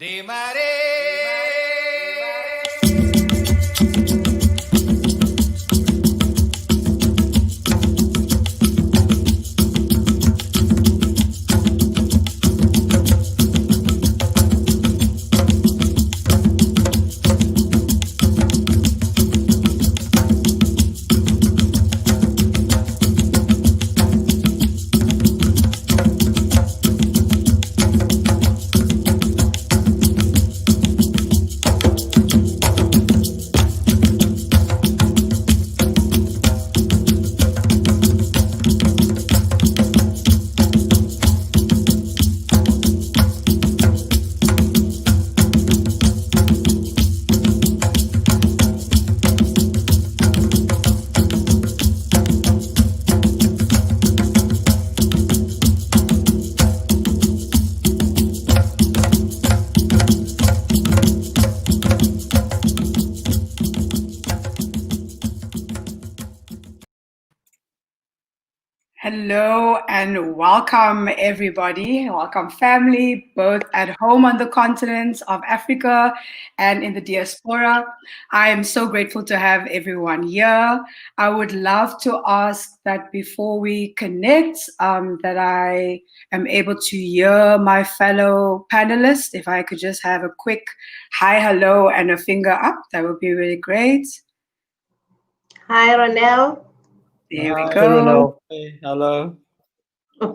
De mare. Hello and welcome everybody, welcome family, both at home on the continent of Africa and in the diaspora. I am so grateful to have everyone here. I would love to ask that before we connect, that I am able to hear my fellow panelists. If I could just have a quick hi, hello, and a finger up, that would be really great. Hi, Ronel. There we go. Hey, hello.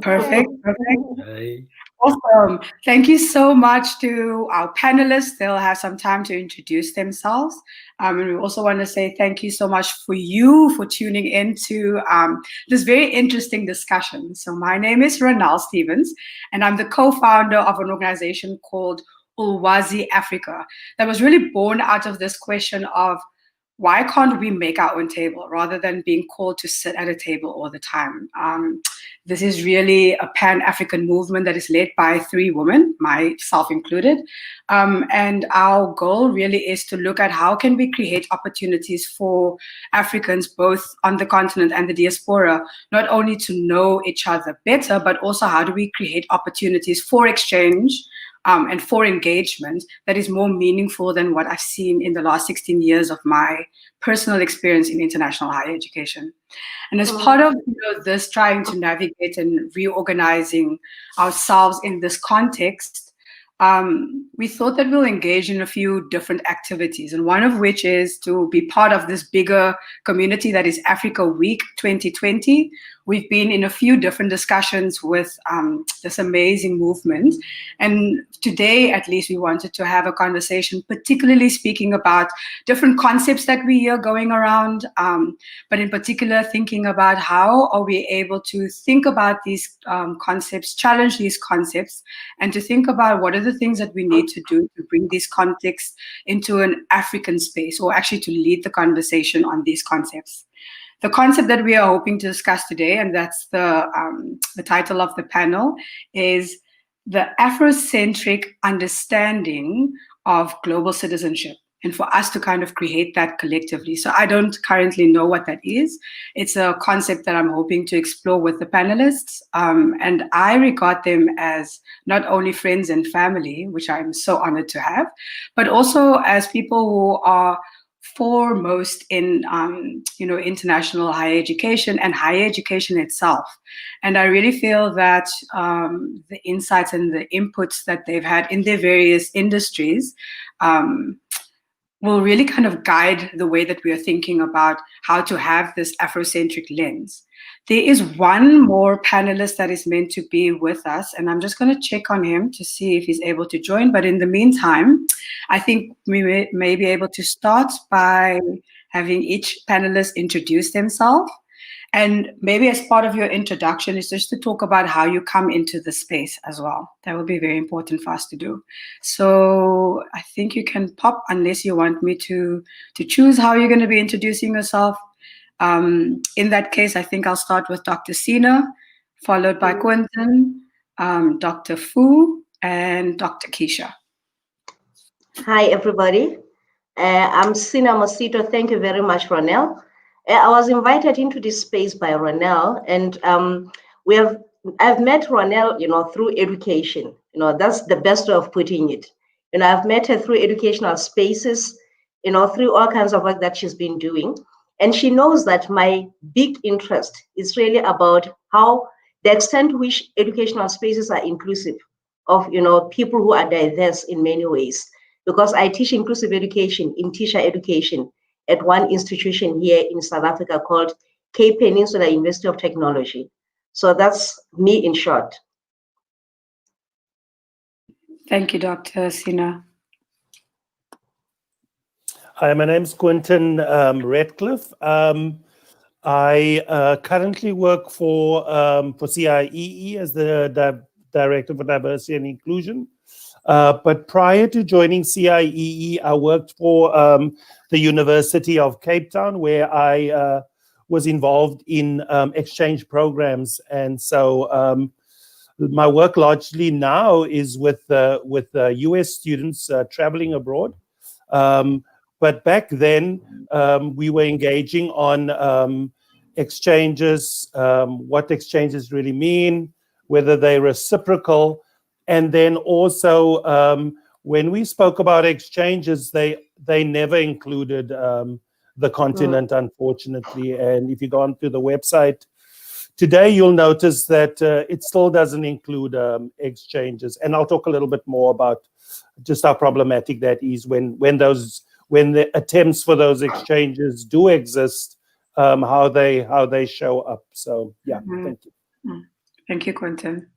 Perfect, perfect. Hey. Awesome. Thank you so much to our panelists. They'll have some time to introduce themselves. And we also want to say thank you so much for you for tuning into this very interesting discussion. So my name is Ronel Stevens, and I'm the co-founder of an organization called WeAreAfrica that was really born out of this question of why can't we make our own table rather than being called to sit at a table all the time? This is really a Pan-African movement that is led by 3 women, myself included. And our goal really is to look at how can we create opportunities for Africans, both on the continent and the diaspora, not only to know each other better, but also how do we create opportunities for exchange and for engagement that is more meaningful than what I've seen in the last 16 years of my personal experience in international higher education. And as part of this trying to navigate and reorganizing ourselves in this context, we thought that we'll engage in a few different activities, and one of which is to be part of this bigger community that is Africa Week 2020. We've been in a few different discussions with this amazing movement. And today, at least, we wanted to have a conversation, particularly speaking about different concepts that we hear going around, but in particular, thinking about how are we able to think about these concepts, challenge these concepts, and to think about what are the things that we need to do to bring these contexts into an African space, or actually to lead the conversation on these concepts. The concept that we are hoping to discuss today, and that's the title of the panel, is the Afrocentric understanding of global citizenship, and for us to kind of create that collectively. So I don't currently know what that is. It's a concept that I'm hoping to explore with the panelists, and I regard them as not only friends and family, which I'm so honored to have, but also as people who are foremost in international higher education and higher education itself. And I really feel that the insights and the inputs that they've had in their various industries will really kind of guide the way that we are thinking about how to have this Afrocentric lens. There is one more panelist that is meant to be with us, and I'm just going to check on him to see if he's able to join. But in the meantime, I think we may be able to start by having each panelist introduce themselves. And maybe as part of your introduction is just to talk about how you come into the space as well. That would be very important for us to do. So I think you can pop, unless you want me to choose how you're going to be introducing yourself. In that case, I think I'll start with Dr. Sina, followed by Quentin, Dr. Fu, and Dr. Keisha. Hi, everybody. I'm Sina Mosito. Thank you very much, Ronel. I was invited into this space by Ronel, and I've met Ronel, through education. That's the best way of putting it. And I've met her through educational spaces, through all kinds of work that she's been doing. And she knows that my big interest is really about how the extent to which educational spaces are inclusive of, people who are diverse in many ways. Because I teach inclusive education in teacher education at one institution here in South Africa called Cape Peninsula University of Technology. So that's me in short. Thank you, Dr. Sina. Hi, my name's Quentin Redcliffe. I currently work for CIEE as the Director for Diversity and Inclusion. But prior to joining CIEE, I worked for the University of Cape Town, where I was involved in exchange programs. And so my work largely now is with US students traveling abroad. But back then, we were engaging on exchanges, what exchanges really mean, whether they're reciprocal. And then also, when we spoke about exchanges, they never included the continent, unfortunately. And if you go onto the website today, you'll notice that it still doesn't include exchanges. And I'll talk a little bit more about just how problematic that is when the attempts for those exchanges do exist, how they show up. So yeah, thank you. Thank you, Quentin.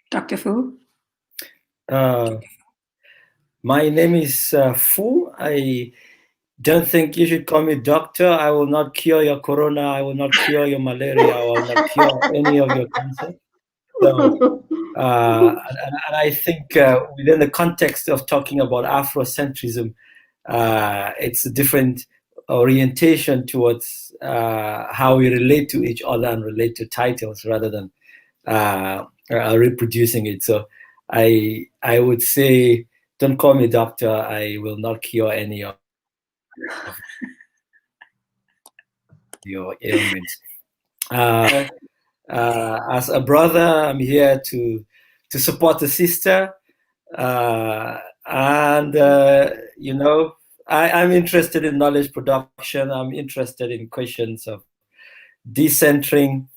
Dr. Fu? My name is Fu. I don't think you should call me doctor. I will not cure your corona. I will not cure your malaria. I will not cure any of your cancer. So, and I think within the context of talking about Afrocentrism, it's a different orientation towards how we relate to each other and relate to titles rather than reproducing it. So I would say, don't call me doctor. I will not cure any of your ailments. As a brother, I'm here to support a sister, and I'm interested in knowledge production. I'm interested in questions of decentering.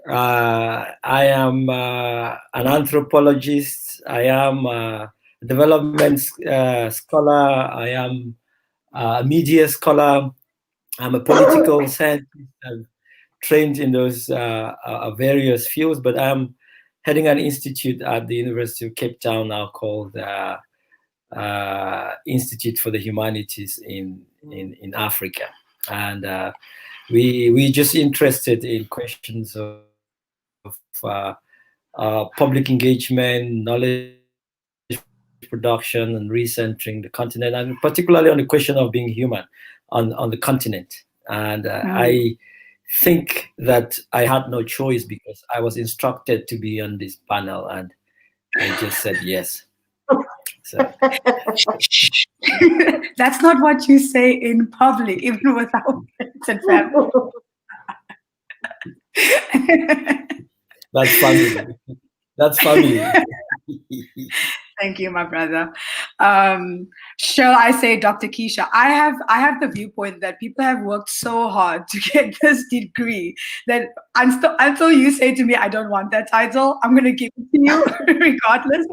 I am an anthropologist. I am a development scholar. I am a media scholar. I'm a political scientist. I'm trained in those various fields, but I'm heading an institute at the University of Cape Town now called Institute for the Humanities in Africa. And we just interested in questions of public engagement, knowledge production, and recentering the continent, and particularly on the question of being human on the continent. And I think that I had no choice because I was instructed to be on this panel, and I just said yes. So. That's not what you say in public, even without friends and family. That's family. That's family. Thank you, my brother. Shall I say, Dr. Keisha, I have the viewpoint that people have worked so hard to get this degree that until you say to me, I don't want that title, I'm going to give it to you regardless.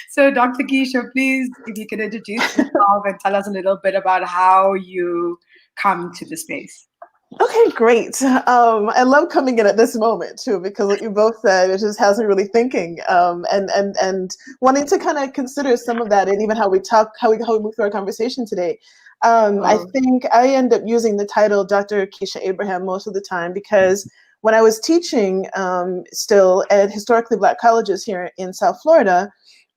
So, Dr. Keisha, please, if you could introduce yourself and tell us a little bit about how you come to the space. Okay, great. I love coming in at this moment too, because what you both said, it just has me really thinking and wanting to kind of consider some of that, and even how we move through our conversation today. I think I end up using the title Dr. Keisha Abraham most of the time because when I was teaching still at historically Black colleges here in South Florida,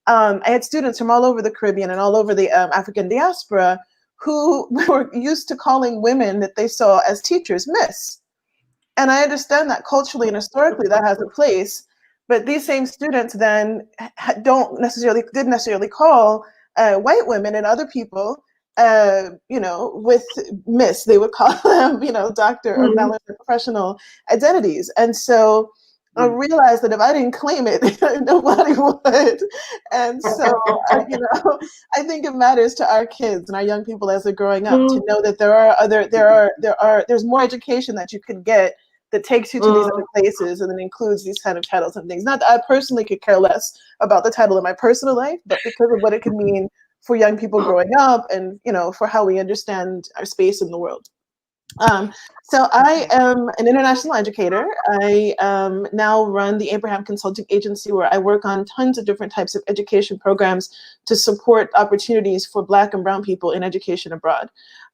I had students from all over the Caribbean and all over the African diaspora who were used to calling women that they saw as teachers Miss. And I understand that culturally and historically that has a place, but these same students then didn't necessarily call white women and other people, with Miss. They would call them, doctor or valid professional identities. And so I realized that if I didn't claim it, nobody would. And so, you know, I think it matters to our kids and our young people as they're growing up to know that there's more education that you can get that takes you to these other places and then includes these kind of titles and things. Not that I personally could care less about the title in my personal life, but because of what it could mean for young people growing up and, you know, for how we understand our space in the world. So I am an international educator. I now run the Abraham Consulting Agency, where I work on tons of different types of education programs to support opportunities for Black and Brown people in education abroad.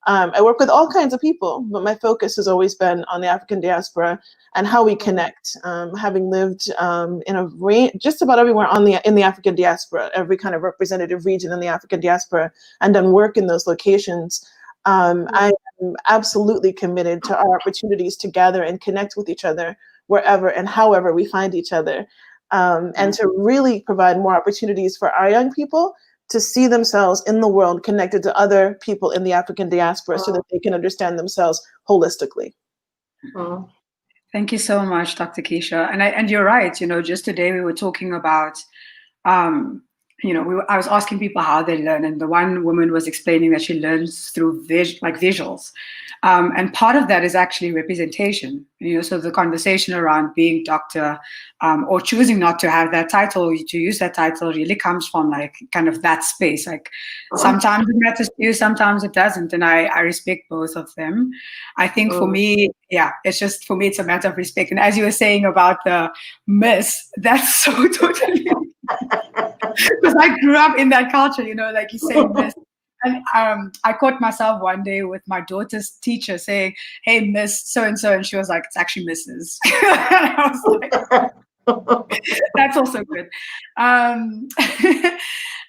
I work with all kinds of people, but my focus has always been on the African diaspora and how we connect. Having lived in a range, just about everywhere in the African diaspora, every kind of representative region in the African diaspora, and done work in those locations. I am absolutely committed to our opportunities to gather and connect with each other wherever and however we find each other, and to really provide more opportunities for our young people to see themselves in the world connected to other people in the African diaspora so that they can understand themselves holistically. Thank you so much, Dr. Keisha. And you're right, you know, just today we were talking about you know, I was asking people how they learn, and the one woman was explaining that she learns through visuals. And part of that is actually representation, you know, so the conversation around being doctor or choosing not to have that title, to use that title really comes from like kind of that space. Like sometimes it matters to you, sometimes it doesn't. And I respect both of them. I think for me, yeah, it's just, for me, it's a matter of respect. And as you were saying about the miss, that's so totally... Because I grew up in that culture, you know, like you say, miss. And I caught myself one day with my daughter's teacher saying, "Hey, Miss so-and-so," and she was like, "It's actually Mrs." And I was like, that's also good. And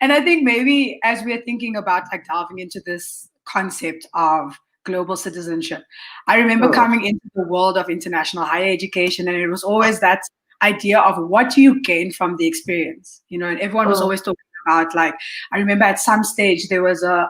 I think maybe as we're thinking about like delving into this concept of global citizenship, I remember coming into the world of international higher education, and it was always that idea of what do you gain from the experience, you know, and everyone was always talking about, like, I remember at some stage there was a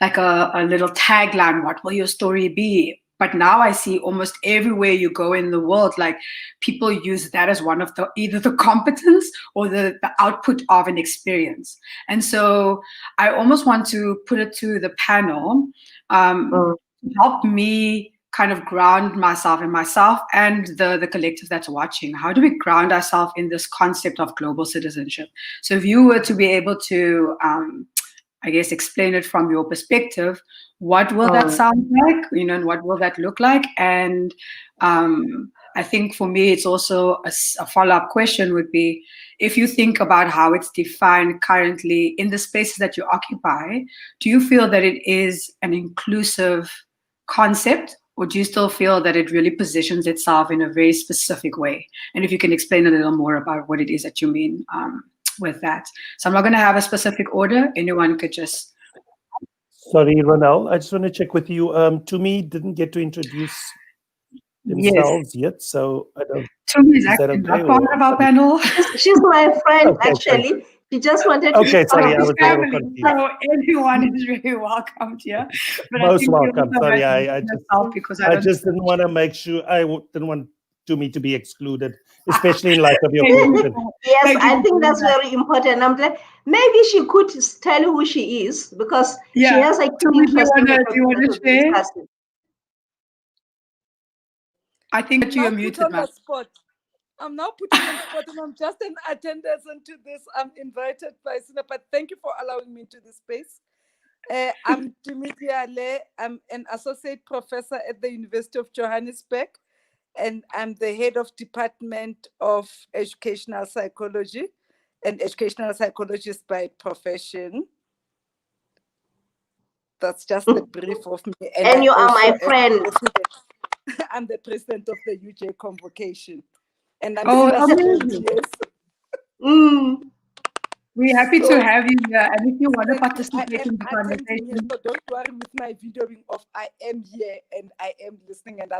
little tagline, what will your story be? But now I see almost everywhere you go in the world, like people use that as one of the, either the competence or the output of an experience. And so I almost want to put it to the panel, help me kind of ground myself and the collective that's watching. How do we ground ourselves in this concept of global citizenship? So if you were to be able to, I guess, explain it from your perspective, what will that sound like, you know, and what will that look like? And I think for me, it's also a follow-up question would be, if you think about how it's defined currently in the spaces that you occupy, do you feel that it is an inclusive concept, or do you still feel that it really positions itself in a very specific way? And if you can explain a little more about what it is that you mean with that. So I'm not going to have a specific order. Anyone could just... Sorry, Ronel, I just want to check with you. Tumi didn't get to introduce themselves yet, so I don't... Tumi is actually not part of our panel. She's my friend, actually. She just wanted to... Okay, sorry, I was family, so everyone is really welcomed here. But most welcome. Sorry, I just didn't want to make sure, didn't want Tumi to be excluded, especially in light of your question. Yes, I think that's very important. I'm glad maybe she could tell who she is, because she has a keen interest in do you want to share? I think that you're muted, ma'am. I'm now putting on the spot, and I'm just an attendant to this. I'm invited by Sina, but thank you for allowing me to this space. I'm Dimitri Ale. I'm an associate professor at the University of Johannesburg, and I'm the head of Department of Educational Psychology and educational psychologist by profession. That's just the brief of me. And you are my friend. I'm the president of the UJ Convocation. And I'm amazing. We're happy to have you here. And if you want to participate in the conversation. So don't worry with my videoing of I am here and I am listening, and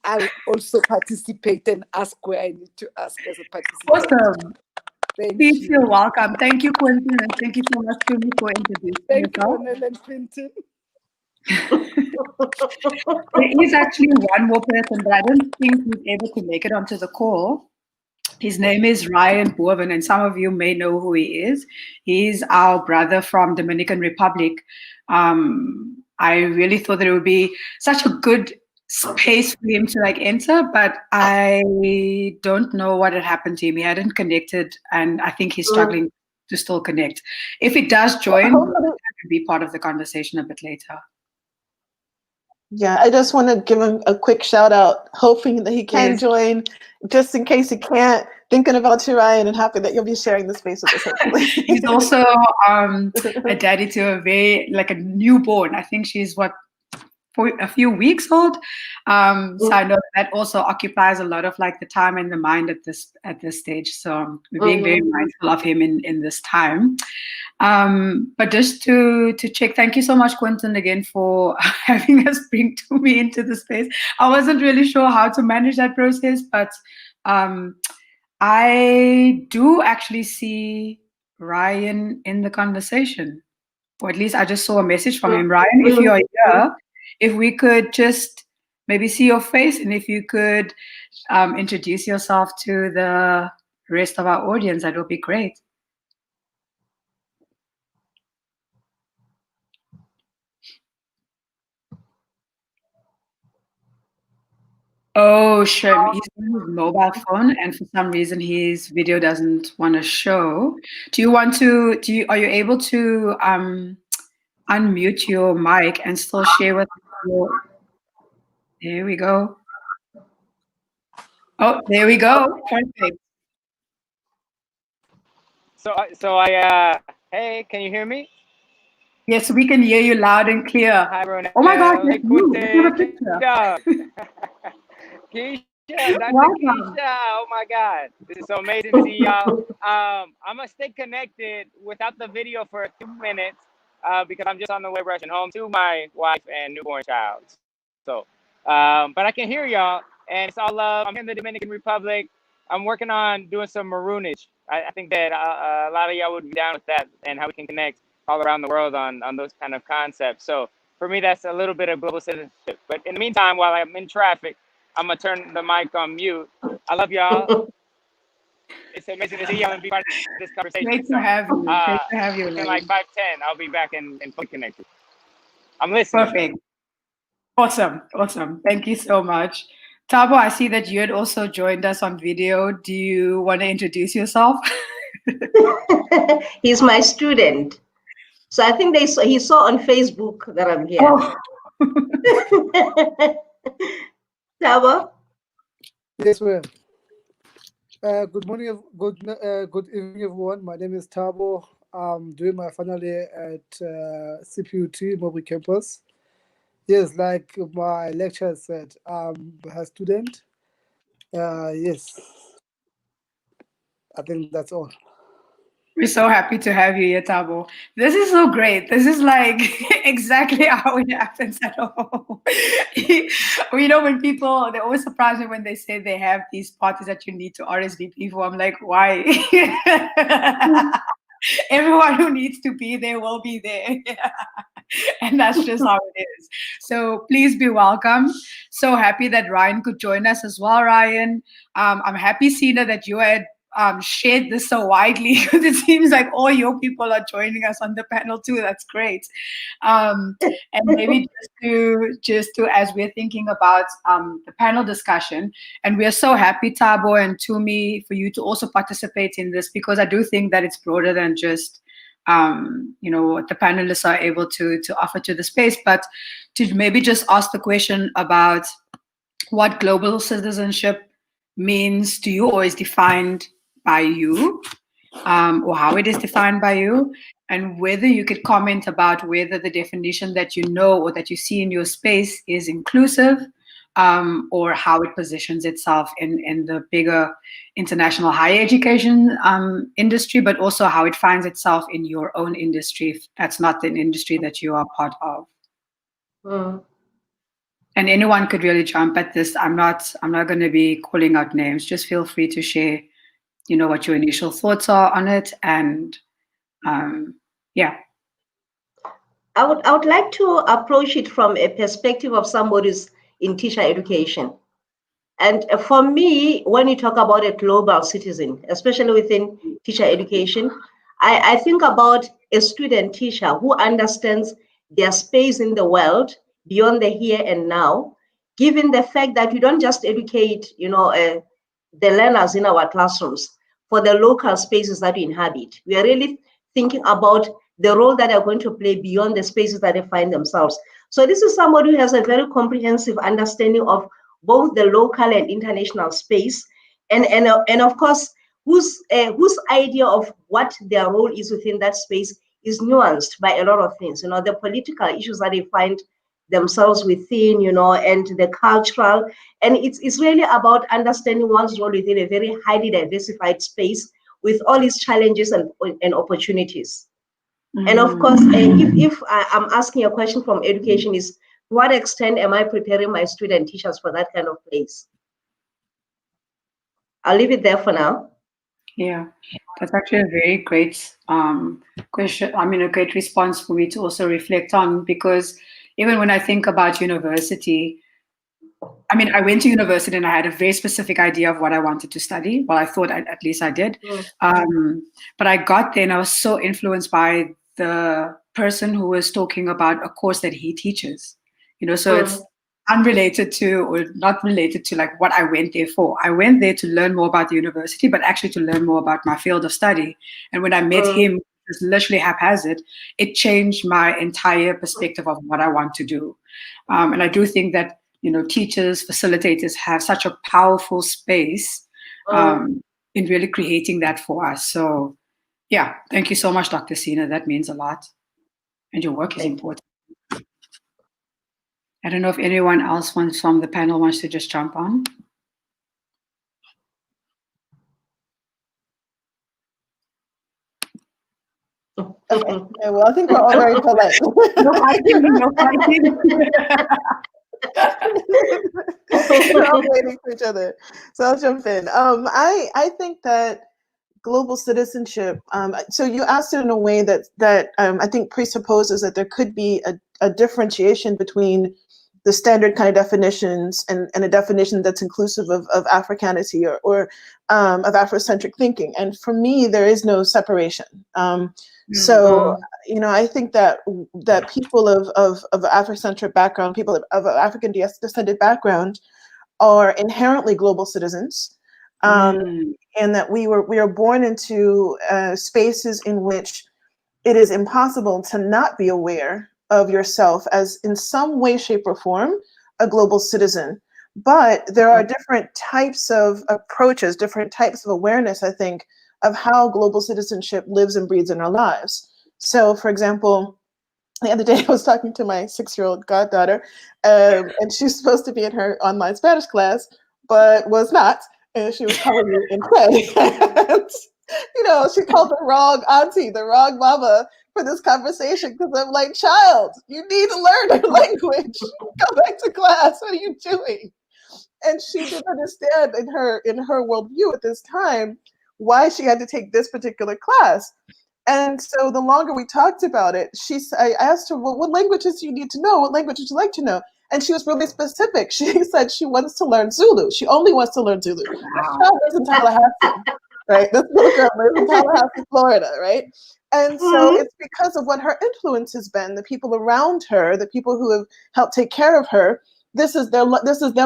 I'll also participate and ask where I need to ask as a participant. Awesome. Please feel welcome. Thank you, Quentin, and thank you so much, Tumi, for introducing yourself. Thank you, Ronel and Quentin. There is actually one more person, but I don't think he's able to make it onto the call. His name is Ryan Boven, and some of you may know who he is. He's our brother from Dominican Republic. I really thought that it would be such a good space for him to like enter, but I don't know what had happened to him. He hadn't connected, and I think he's struggling to still connect. If he does join, he can be part of the conversation a bit later. Yeah, I just want to give him a quick shout out, hoping that he can join. Just in case he can't, thinking about you, Ryan, and happy that you'll be sharing the space with us. Hopefully. He's also a daddy to a newborn. I think she's for a few weeks old. So I know that also occupies a lot of like the time and the mind at this stage. So we're being very mindful of him in this time. But just to check, thank you so much, Quentin, again for having us bring Tumi into the space. I wasn't really sure how to manage that process, but I do actually see Ryan in the conversation, or at least I just saw a message from him. Ryan, if you are here, if we could just maybe see your face, and if you could introduce yourself to the rest of our audience, that would be great. Oh, sure. He's on his mobile phone, and for some reason his video doesn't want to show. Are you able to unmute your mic and still share with your... There we go. Oh, there we go. Perfect. Hey, can you hear me? Yes, we can hear you loud and clear. Hi, Ronel. Oh my God, that's you. That's a picture. Keisha, Dr. Keisha. Oh my God, this is so amazing to see y'all. I'm gonna stay connected without the video for a few minutes because I'm just on the way rushing home to my wife and newborn child. So, but I can hear y'all, and it's all love. I'm in the Dominican Republic. I'm working on doing some maroonage. I think that a lot of y'all would be down with that and how we can connect all around the world on those kind of concepts. So for me, that's a little bit of global citizenship. But in the meantime, while I'm in traffic, I'm gonna turn the mic on mute. I love y'all. It's amazing to see y'all and be part of this conversation. Great to have you. Great to have you. In like 5-10, I'll be back in fully connected. I'm listening. Perfect. Awesome. Thank you so much. Thabo, I see that you had also joined us on video. Do you want to introduce yourself? He's my student. So I think he saw on Facebook that I'm here. Oh. Thabo? Yes, ma'am. Good morning, good evening, everyone. My name is Thabo. I'm doing my final year at CPUT Mobile Campus. Yes, like my lecturer said, I'm a student. Yes, I think that's all. We're so happy to have you here, Thabo. This is so great. This is like exactly how it happens at home. You know, when people, they're always surprised when they say they have these parties that you need to RSVP for. I'm like, why? Everyone who needs to be there will be there. And that's just how it is. So please be welcome. So happy that Ryan could join us as well, Ryan. I'm happy, Sina, that you had shared this so widely because it seems like all your people are joining us on the panel too. That's great. And maybe just to as we're thinking about the panel discussion, and we are so happy, Thabo and Tumi, for you to also participate in this, because I do think that it's broader than just what the panelists are able to offer to the space, but to maybe just ask the question about what global citizenship means to you, or is defined by you, or how it is defined by you, and whether you could comment about whether the definition that you know or that you see in your space is inclusive, or how it positions itself in the bigger international higher education industry, but also how it finds itself in your own industry, if that's not an industry that you are part of. And anyone could really jump at this. I'm not going to be calling out names. Just feel free to share, what your initial thoughts are on it. And yeah. I would like to approach it from a perspective of somebody who's in teacher education. And for me, when you talk about a global citizen, especially within teacher education, I think about a student teacher who understands their space in the world beyond the here and now, given the fact that we don't just educate, the learners in our classrooms for the local spaces that we inhabit. We are really thinking about the role that they're going to play beyond the spaces that they find themselves. So this is somebody who has a very comprehensive understanding of both the local and international space, and of course, whose idea of what their role is within that space is nuanced by a lot of things. The political issues that they find themselves within, and the cultural, and it's really about understanding one's role within a very highly diversified space with all its challenges and opportunities. And of course, if I'm asking a question from education is, to what extent am I preparing my student teachers for that kind of place? I'll leave it there for now. Yeah, that's actually a very great question. I mean, a great response for me to also reflect on, because even when I think about university, I mean, I went to university and I had a very specific idea of what I wanted to study. Well, I thought at least I did. But I got there and I was so influenced by the person who was talking about a course that he teaches. So it's unrelated to, or not related to, like what I went there for. I went there to learn more about the university, but actually to learn more about my field of study. And when I met him, it was literally haphazard, it changed my entire perspective of what I want to do. And I do think that, teachers, facilitators have such a powerful space in really creating that for us. So yeah, thank you so much, Dr. Sina. That means a lot. And your work is important. I don't know if anyone else from the panel wants to just jump on. Okay. Well, I think we're all very polite. No fighting, no fighting. We're all waiting for each other. So I'll jump in. I think that global citizenship, so you asked it in a way that I think presupposes that there could be a differentiation between the standard kind of definitions and a definition that's inclusive of Africanity or of Afrocentric thinking. And for me, there is no separation. So, I think that people of Afrocentric background, people of African descended background, are inherently global citizens, and that we are born into spaces in which it is impossible to not be aware of yourself as in some way, shape, or form a global citizen. But there are different types of approaches, different types of awareness, I think, of how global citizenship lives and breathes in our lives. So, for example, the other day I was talking to my 6-year-old goddaughter, and she's supposed to be in her online Spanish class, but was not, and she was calling me in French. She called the wrong auntie, the wrong mama for this conversation, because I'm like, child, you need to learn her language. Go back to class. What are you doing? And she didn't understand in her worldview at this time why she had to take this particular class. And so the longer we talked about it, I asked her, well, what languages do you need to know? What language would you like to know? And she was really specific. She said she wants to learn Zulu. She only wants to learn Zulu. Wow. She lives in Tallahassee, right? This little girl lives in Tallahassee, Florida, right? And so it's because of what her influence has been, the people around her, the people who have helped take care of her. This is their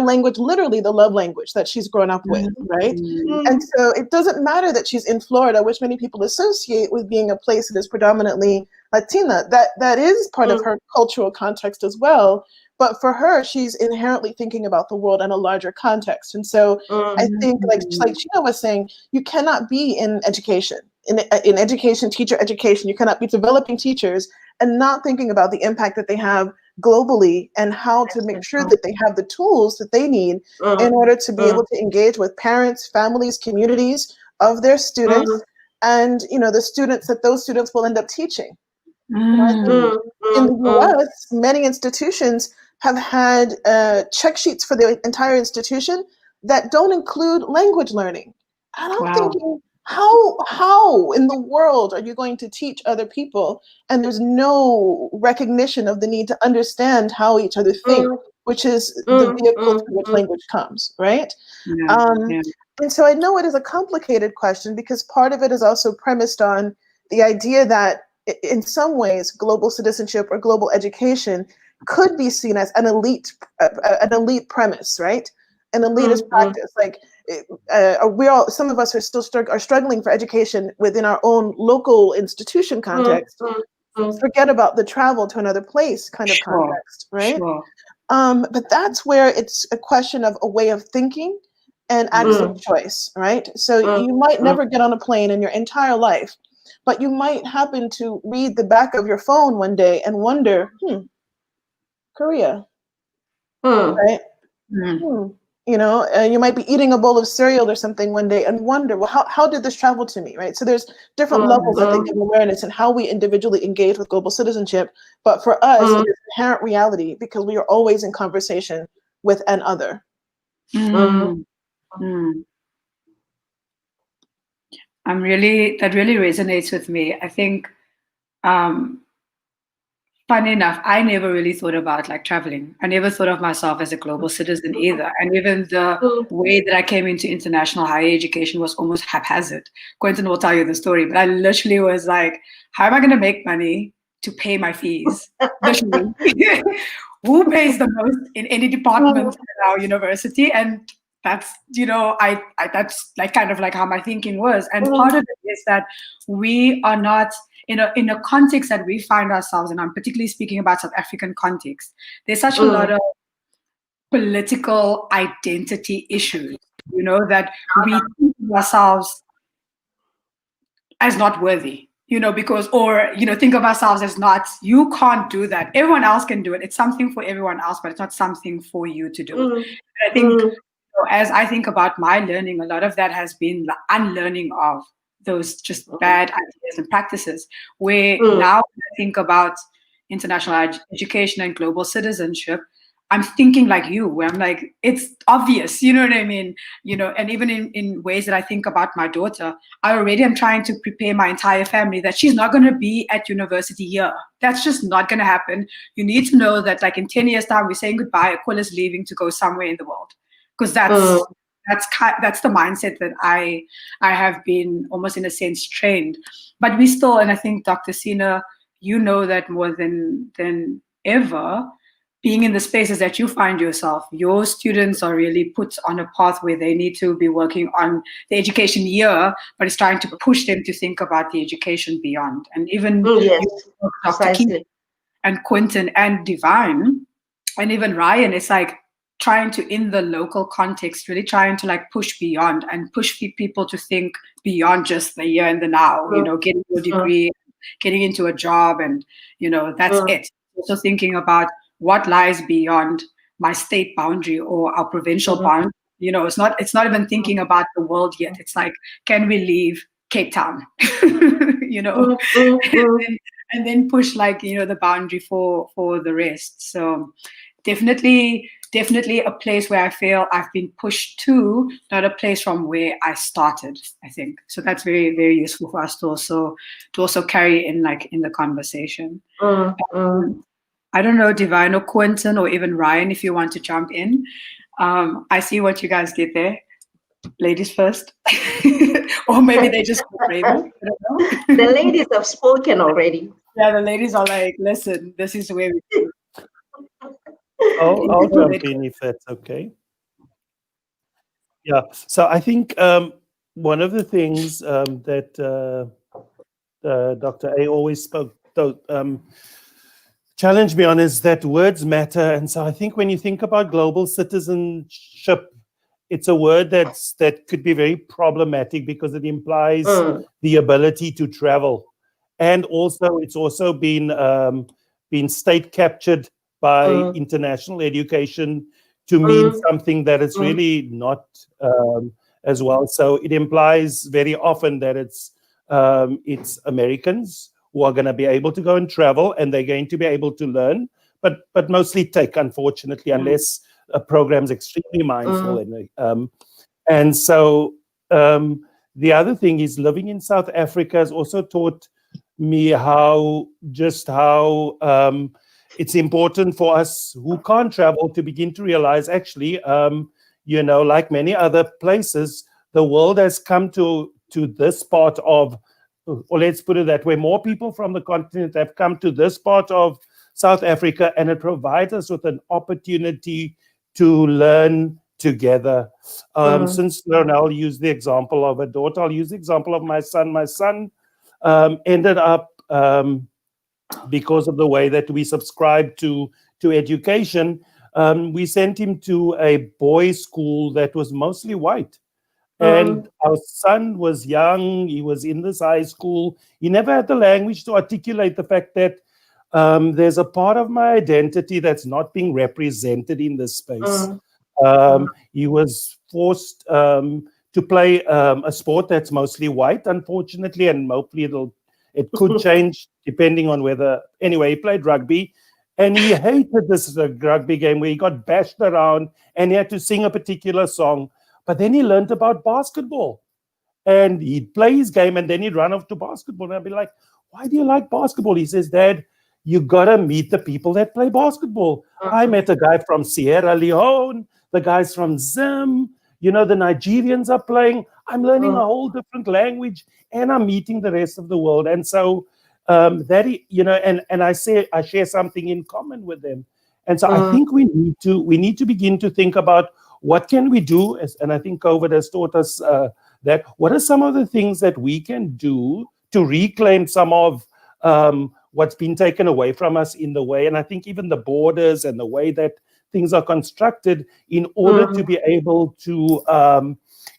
language, literally the love language that she's grown up with, right? And so it doesn't matter that she's in Florida, which many people associate with being a place that is predominantly Latina. That is part of her cultural context as well. But for her, she's inherently thinking about the world in a larger context. And so I think, like Chino was saying, you cannot be in education, in education, teacher education. You cannot be developing teachers and not thinking about the impact that they have globally and how to make sure that they have the tools that they need in order to be able to engage with parents, families, communities of their students, and the students that those students will end up teaching. In the US, many institutions have had check sheets for the entire institution that don't include language learning. And I'm thinking, how in the world are you going to teach other people and there's no recognition of the need to understand how each other think, which is the vehicle through which language comes, right? And so I know it is a complicated question because part of it is also premised on the idea that in some ways global citizenship or global education could be seen as an elite premise, right? An elitist practice. Like some of us are still struggling for education within our own local institution context. Forget about the travel to another place kind of context, right? But that's where it's a question of a way of thinking and acts of choice, right? So you might never get on a plane in your entire life, but you might happen to read the back of your phone one day and wonder, Korea, right? You know, you might be eating a bowl of cereal or something one day and wonder, well, how did this travel to me, right? So there's different levels, I think, of awareness and how we individually engage with global citizenship. But for us, it's inherent reality because we are always in conversation with an other. That really resonates with me. I think, funny enough, I never really thought about like traveling. I never thought of myself as a global citizen either. And even the way that I came into international higher education was almost haphazard. Quentin will tell you the story, but I literally was like, how am I going to make money to pay my fees? Literally. Who pays the most in any department at our university? And that's, you know, I that's like kind of like how my thinking was. And part of it is that we are not in a context that we find ourselves in. I'm particularly speaking about South African context. There's such a lot of political identity issues, you know, that we think of ourselves as not worthy, you know, because, or, you know, think of ourselves as not, you can't do that. Everyone else can do it. It's something for everyone else, but it's not something for you to do. And I think, as I think about my learning, a lot of that has been the unlearning of those just bad ideas and practices, where now when I think about international education and global citizenship, I'm thinking like you, where I'm like, it's obvious, you know what I mean? You know, and even in ways that I think about my daughter, I already am trying to prepare my entire family that she's not going to be at university here. That's just not going to happen. You need to know that like in 10 years time, we're saying goodbye, Aquila's leaving to go somewhere in the world. Because that's the mindset that I have been almost in a sense trained. But we still, and I think Dr. Sina, you know that more than ever, being in the spaces that you find yourself, your students are really put on a path where they need to be working on the education year, but it's trying to push them to think about the education beyond. And even Dr. Keith and Quentin and Divine, and even Ryan, it's like trying to, in the local context, really trying to like push beyond and push people to think beyond just the here and the now, you know, getting your degree, getting into a job, and, you know, that's it. Also thinking about what lies beyond my state boundary or our provincial boundary. You know, it's not even thinking about the world yet. It's like, can we leave Cape Town? You know, and then push like, you know, the boundary for the rest. So definitely a place where I feel I've been pushed to, not a place from where I started, I think. So that's very, very useful for us to also carry in like in the conversation. I don't know, Divine or Quentin or even Ryan, if you want to jump in. I see what you guys did there. Ladies first. Or maybe they just got brave. I don't know. The ladies have spoken already. Yeah, the ladies are like, listen, this is where we do. I'll jump in if that's okay. Yeah, so I think one of the things that Dr. A always challenged me on is that words matter. And so I think when you think about global citizenship, it's a word that could be very problematic because it implies the ability to travel. And also it's also been state captured by international education to mean something that is really not as well. So it implies very often that it's Americans who are going to be able to go and travel, and they're going to be able to learn, but mostly take, unfortunately, unless a program's extremely mindful. And so the other thing is living in South Africa has also taught me how it's important for us who can't travel to begin to realize, actually, like many other places, the world has come to this part of, or let's put it that way, more people from the continent have come to this part of South Africa, and it provides us with an opportunity to learn together. Since Ronald used the example of a daughter, I'll use the example of my son. My son ended up, because of the way that we subscribe to education, we sent him to a boys' school that was mostly white. And our son was young. He was in this high school. He never had the language to articulate the fact that there's a part of my identity that's not being represented in this space. He was forced to play a sport that's mostly white, unfortunately, and hopefully it could change depending on whether. Anyway, he played rugby, and he hated this rugby game where he got bashed around and he had to sing a particular song. But then he learned about basketball, and he'd play his game, and then he'd run off to basketball. And I'd be like, "Why do you like basketball?" He says, "Dad, you gotta meet the people that play basketball. I met a guy from Sierra Leone, the guys from Zim, the Nigerians are playing. I'm learning a whole different language, and I'm meeting the rest of the world." And so and I share something in common with them. And so I think we need to begin to think about what can we do, and I think COVID has taught us that. What are some of the things that we can do to reclaim some of what's been taken away from us in the way, and I think even the borders and the way that things are constructed, in order to be able to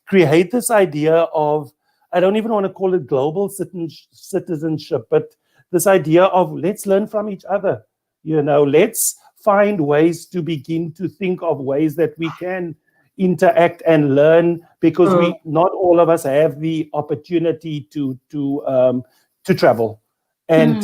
create this idea of, I don't even want to call it global citizenship, but this idea of let's learn from each other. Let's find ways to begin to think of ways that we can interact and learn, because not all of us have the opportunity to travel and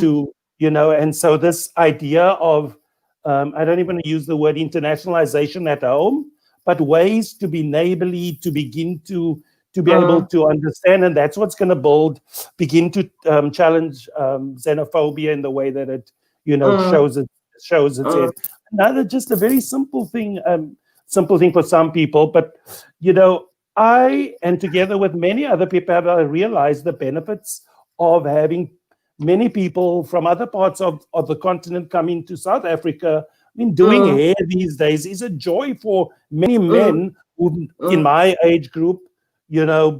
and so this idea of I don't even use the word internationalization at home, but ways to be neighborly, to begin to be able to understand, and that's what's going to begin to challenge xenophobia in the way that it shows its head. Another, just a very simple thing for some people, but I, and together with many other people, have realized the benefits of having many people from other parts of the continent come into South Africa. I mean, doing hair these days is a joy for many men who, in my age group,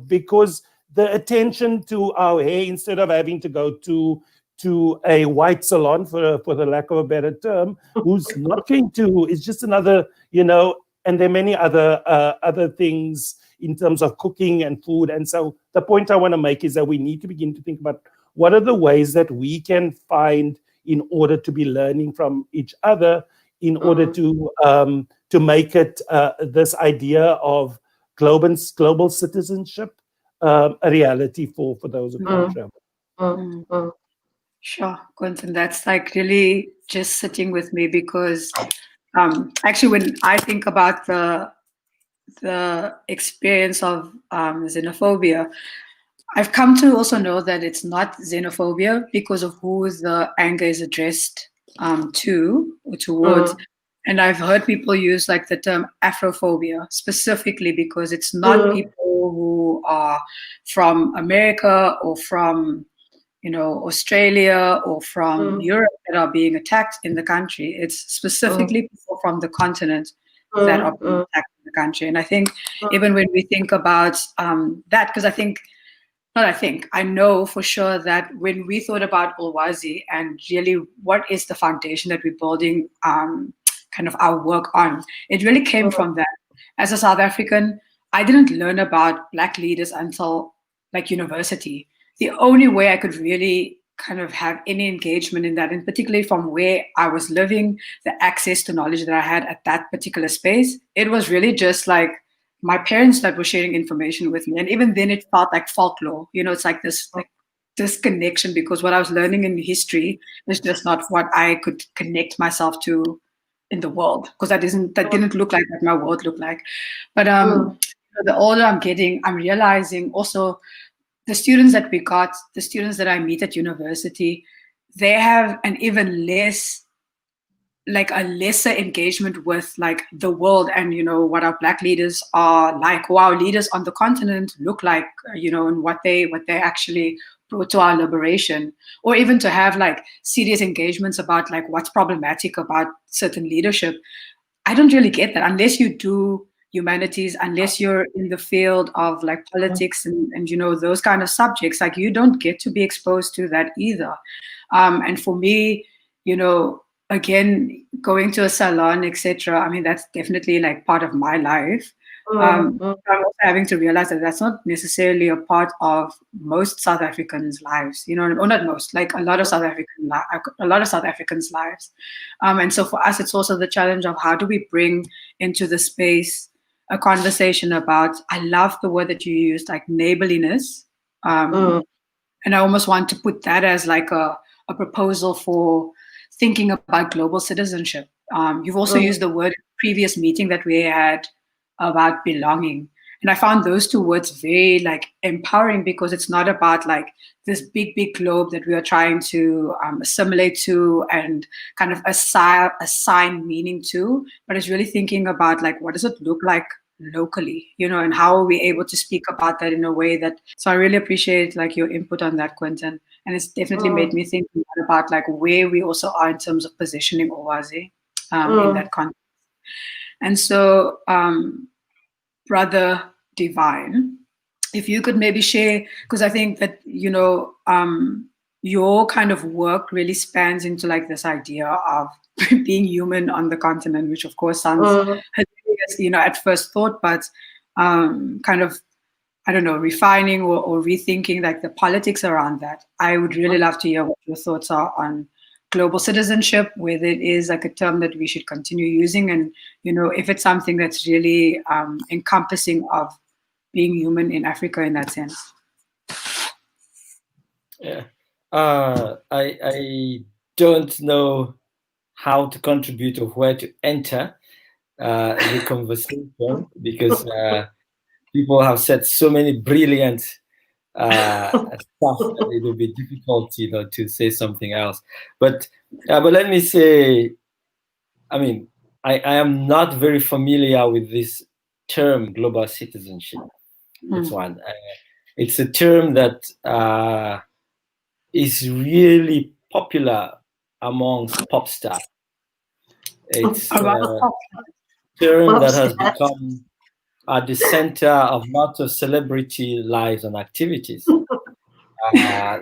because the attention to our hair, instead of having to go to a white salon, for the lack of a better term, who's not going to, it's just another, and there are many other things in terms of cooking and food. And so the point I want to make is that we need to begin to think about what are the ways that we can find in order to be learning from each other, in order to make it this idea of global citizenship a reality for those who can't travel. Sure, Quentin, that's like really just sitting with me, because actually when I think about the experience of xenophobia, I've come to also know that it's not xenophobia because of who the anger is addressed to or towards. And I've heard people use like the term Afrophobia specifically because it's not people who are from America or from Australia or from Europe that are being attacked in the country. It's specifically people from the continent that are being attacked in the country. And I think even when we think about that, because I know for sure that when we thought about Ulwazi and really what is the foundation that we're building kind of our work on, it really came from that. As a South African, I didn't learn about Black leaders until like university. The only way I could really kind of have any engagement in that, and particularly from where I was living, the access to knowledge that I had at that particular space, it was really just like my parents that were sharing information with me. And even then it felt like folklore. It's like this disconnection, because what I was learning in history is just not what I could connect myself to in the world, because that didn't look like what my world looked like. But the older I'm getting, I'm realizing also the students that we got, the students that I meet at university, they have an even less, like a lesser engagement with like the world and, you know, what our Black leaders are like, who our leaders on the continent look like, you know, and what they actually brought to our liberation, or even to have like serious engagements about like what's problematic about certain leadership. I don't really get that unless you do humanities, unless you're in the field of like politics and you know, those kind of subjects. Like, you don't get to be exposed to that either. And for me, you know, again, going to a salon, etc., I mean, that's definitely like part of my life. I'm also having to realize that that's not necessarily a part of most South Africans' lives, you know, or not most, like a lot of South Africans' lives. And so for us, it's also the challenge of how do we bring into the space a conversation about, I love the word that you used, like neighborliness. And I almost want to put that as like a proposal for thinking about global citizenship. You've also used the word in a previous meeting that we had about belonging. And I found those two words very like empowering, because it's not about like this big globe that we are trying to assimilate to and kind of assign meaning to, but it's really thinking about like, what does it look like locally, you know, and how are we able to speak about that in a way that, so I really appreciate like your input on that, Quentin. And it's definitely made me think about like where we also are in terms of positioning Owazi in that context. And so, Brother Divine, if you could maybe share, because I think that, you know, your kind of work really spans into like this idea of being human on the continent, which of course sounds hilarious, you know, at first thought, but kind of, I don't know, refining or rethinking like the politics around that. I would really love to hear what your thoughts are on global citizenship, whether it is like a term that we should continue using, and, you know, if it's something that's really encompassing of being human in Africa in that sense. Yeah, I don't know how to contribute or where to enter the conversation, because people have said so many brilliant stuff that it will be difficult, you know, to say something else. But let me say, I mean, I am not very familiar with this term global citizenship. That's one. It's a term that is really popular amongst pop stars. It's a term that has become at the center of lots of celebrity lives and activities. I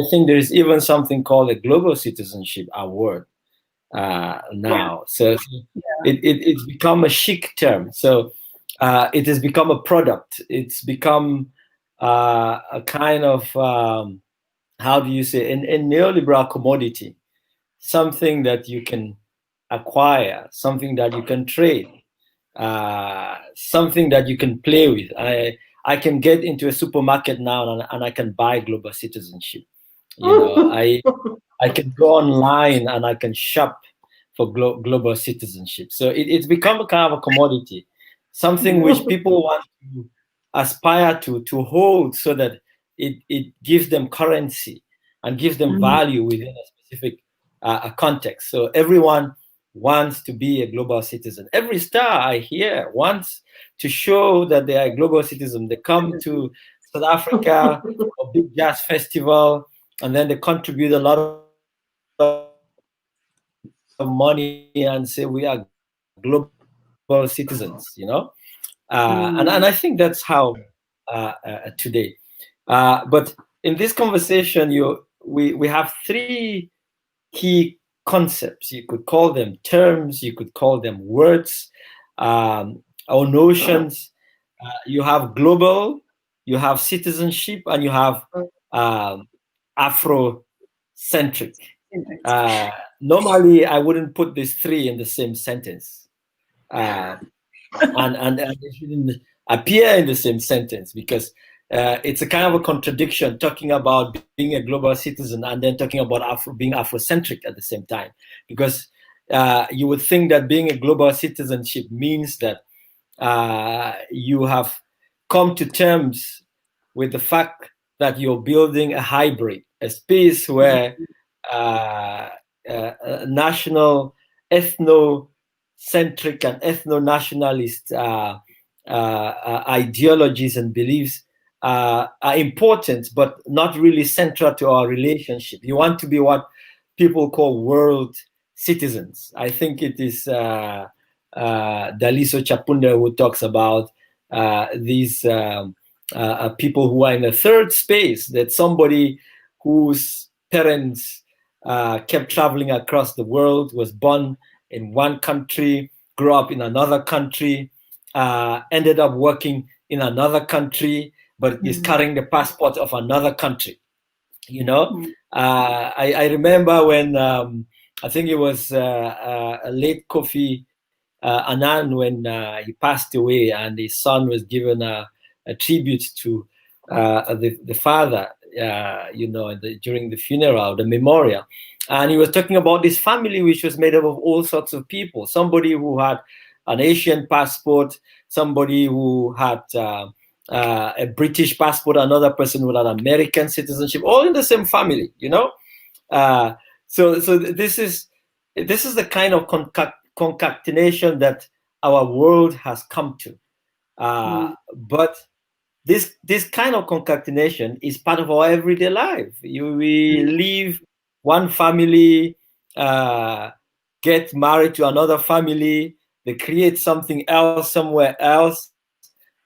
think there is even something called a Global Citizenship Award now. So it's become a chic term. So it has become a product. It's become a kind of, how do you say, a neoliberal commodity, something that you can acquire, something that you can trade, something that you can play with. I can get into a supermarket now and I can buy global citizenship. You know, I can go online and I can shop for global citizenship. So it's become a kind of a commodity, something which people want to aspire to hold, so that it gives them currency and gives them value within a specific context. So everyone wants to be a global citizen. Every star I hear wants to show that they are a global citizen. They come to South Africa, a big jazz festival, and then they contribute a lot of money and say we are global citizens, you know. And I think that's how today. But in this conversation, we have three key concepts. You could call them terms, you could call them words, or notions. You have global, you have citizenship, and you have Afrocentric. Normally, I wouldn't put these three in the same sentence, and they shouldn't appear in the same sentence, because it's a kind of a contradiction, talking about being a global citizen and then talking about being Afrocentric at the same time. Because you would think that being a global citizenship means that you have come to terms with the fact that you're building a hybrid, a space where national, ethnocentric and ethno-nationalist ideologies and beliefs are important, but not really central to our relationship. You want to be what people call world citizens. I think it is Daliso Chapunda who talks about these people who are in a third space, that somebody whose parents kept traveling across the world, was born in one country, grew up in another country, ended up working in another country, but is carrying the passport of another country. You know, I remember when I think it was a late Kofi Annan, when he passed away, and his son was given a tribute to the father, you know, during the funeral, the memorial. And he was talking about this family, which was made up of all sorts of people. Somebody who had an Asian passport, somebody who had a British passport, another person with an American citizenship, all in the same family, you know. So this is the kind of concatenation that our world has come to. But this kind of concatenation is part of our everyday life. We leave one family, get married to another family, they create something else somewhere else,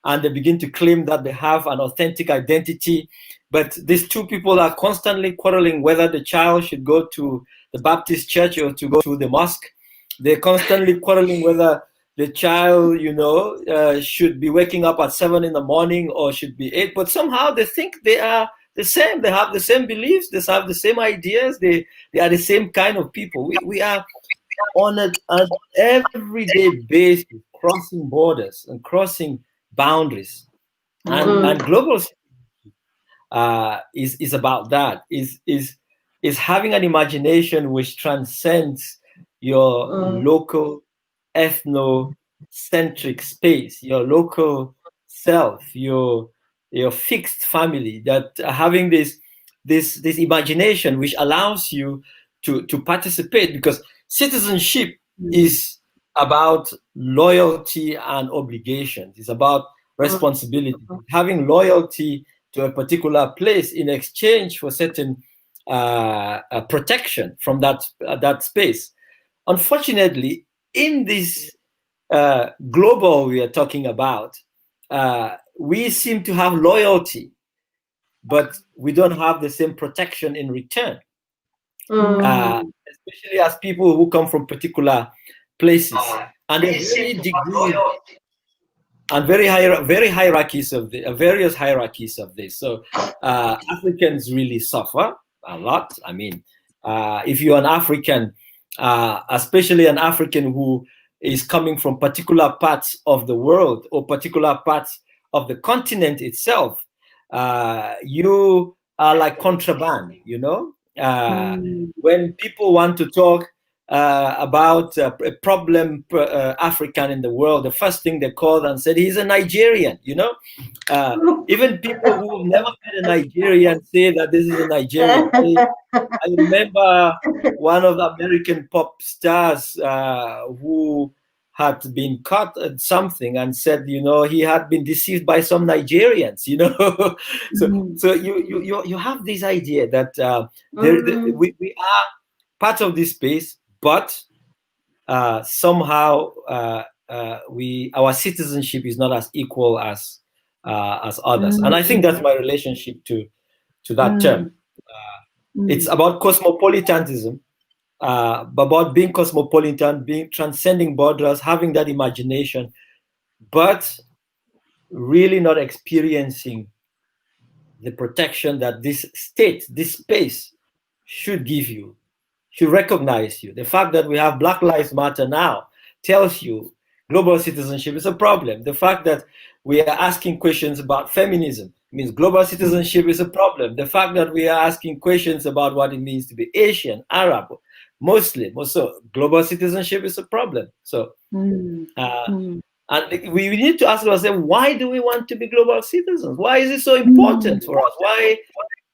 and they begin to claim that they have an authentic identity. But these two people are constantly quarreling whether the child should go to the Baptist church or to go to the mosque. They're constantly quarreling whether the child, you know, should be waking up at 7 in the morning or should be 8. But somehow they think they are the same. They have the same beliefs. They have the same ideas. They are the same kind of people. We are on an everyday basis crossing borders and crossing boundaries. And global is about that. Is having an imagination which transcends your local ethnocentric space, your local self, your fixed family, that having this imagination which allows you to participate, because citizenship is about loyalty and obligations. It's about responsibility, having loyalty to a particular place in exchange for certain protection from that space. Unfortunately, in this global we are talking about, we seem to have loyalty, but we don't have the same protection in return. Especially as people who come from particular places, and there's very degree and very hierarchies of the various hierarchies of this. So Africans really suffer a lot. I mean, if you're an African, especially an African who is coming from particular parts of the world or particular parts of the continent itself, you are like contraband, you know. When people want to talk about a problem African in the world, the first thing they called and said, he's a Nigerian, you know. Even people who have never met a Nigerian say that this is a Nigerian. I remember one of the American pop stars who had been caught at something and said, you know, he had been deceived by some Nigerians, you know. So you have this idea that we are part of this space, but somehow our citizenship is not as equal as others. And I think that's my relationship to that term. It's about cosmopolitanism, about being cosmopolitan, being transcending borders, having that imagination, but really not experiencing the protection that this state, this space should give you, should recognize you. The fact that we have Black Lives Matter now tells you global citizenship is a problem. The fact that we are asking questions about feminism means global citizenship is a problem. The fact that we are asking questions about what it means to be Asian, Arab, Muslim, also global citizenship is a problem. So And we need to ask ourselves, why do we want to be global citizens? Why is it so important for us? Why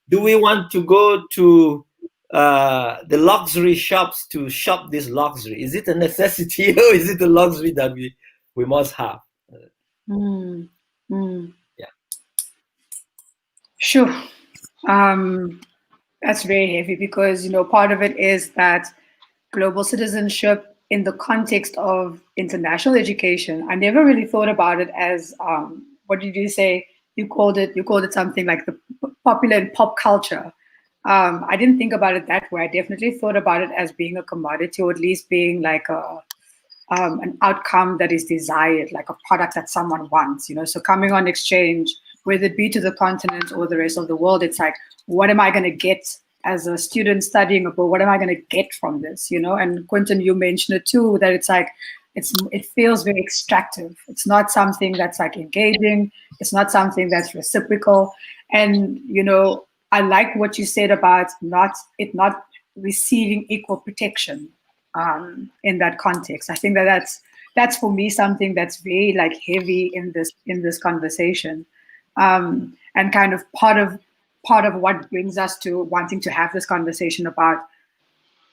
do we want to go to the luxury shops to shop this luxury? Is it a necessity or is it a luxury that we must have? Mm. Mm. Yeah. Sure. That's very heavy because, part of it is that global citizenship in the context of international education. I never really thought about it as, what did you say? You called it something like the popular in pop culture. I didn't think about it that way. I definitely thought about it as being a commodity, or at least being like an outcome that is desired, like a product that someone wants, So coming on exchange, whether it be to the continent or the rest of the world, it's like, what am I going to get as a student studying abroad? What am I going to get from this, And Quentin, you mentioned it too, that it's like, it feels very extractive. It's not something that's like engaging. It's not something that's reciprocal. And, I like what you said about not receiving equal protection in that context. I think that's for me something that's very like heavy in this conversation, and kind of part of what brings us to wanting to have this conversation about,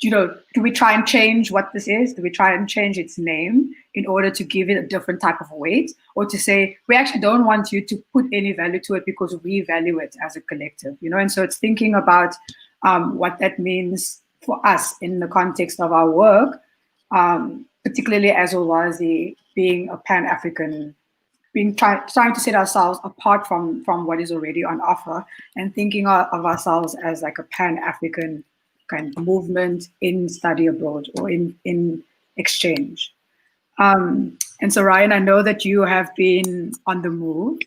do we try and change what this is? Do we try and change its name in order to give it a different type of weight, or to say we actually don't want you to put any value to it because we value it as a collective, And so it's thinking about what that means for us in the context of our work, particularly as Ulwazi being a Pan-African, trying to set ourselves apart from what is already on offer, and thinking of ourselves as like a Pan-African kind of movement in study abroad or in exchange. And so, Ryan, I know that you have been on the move,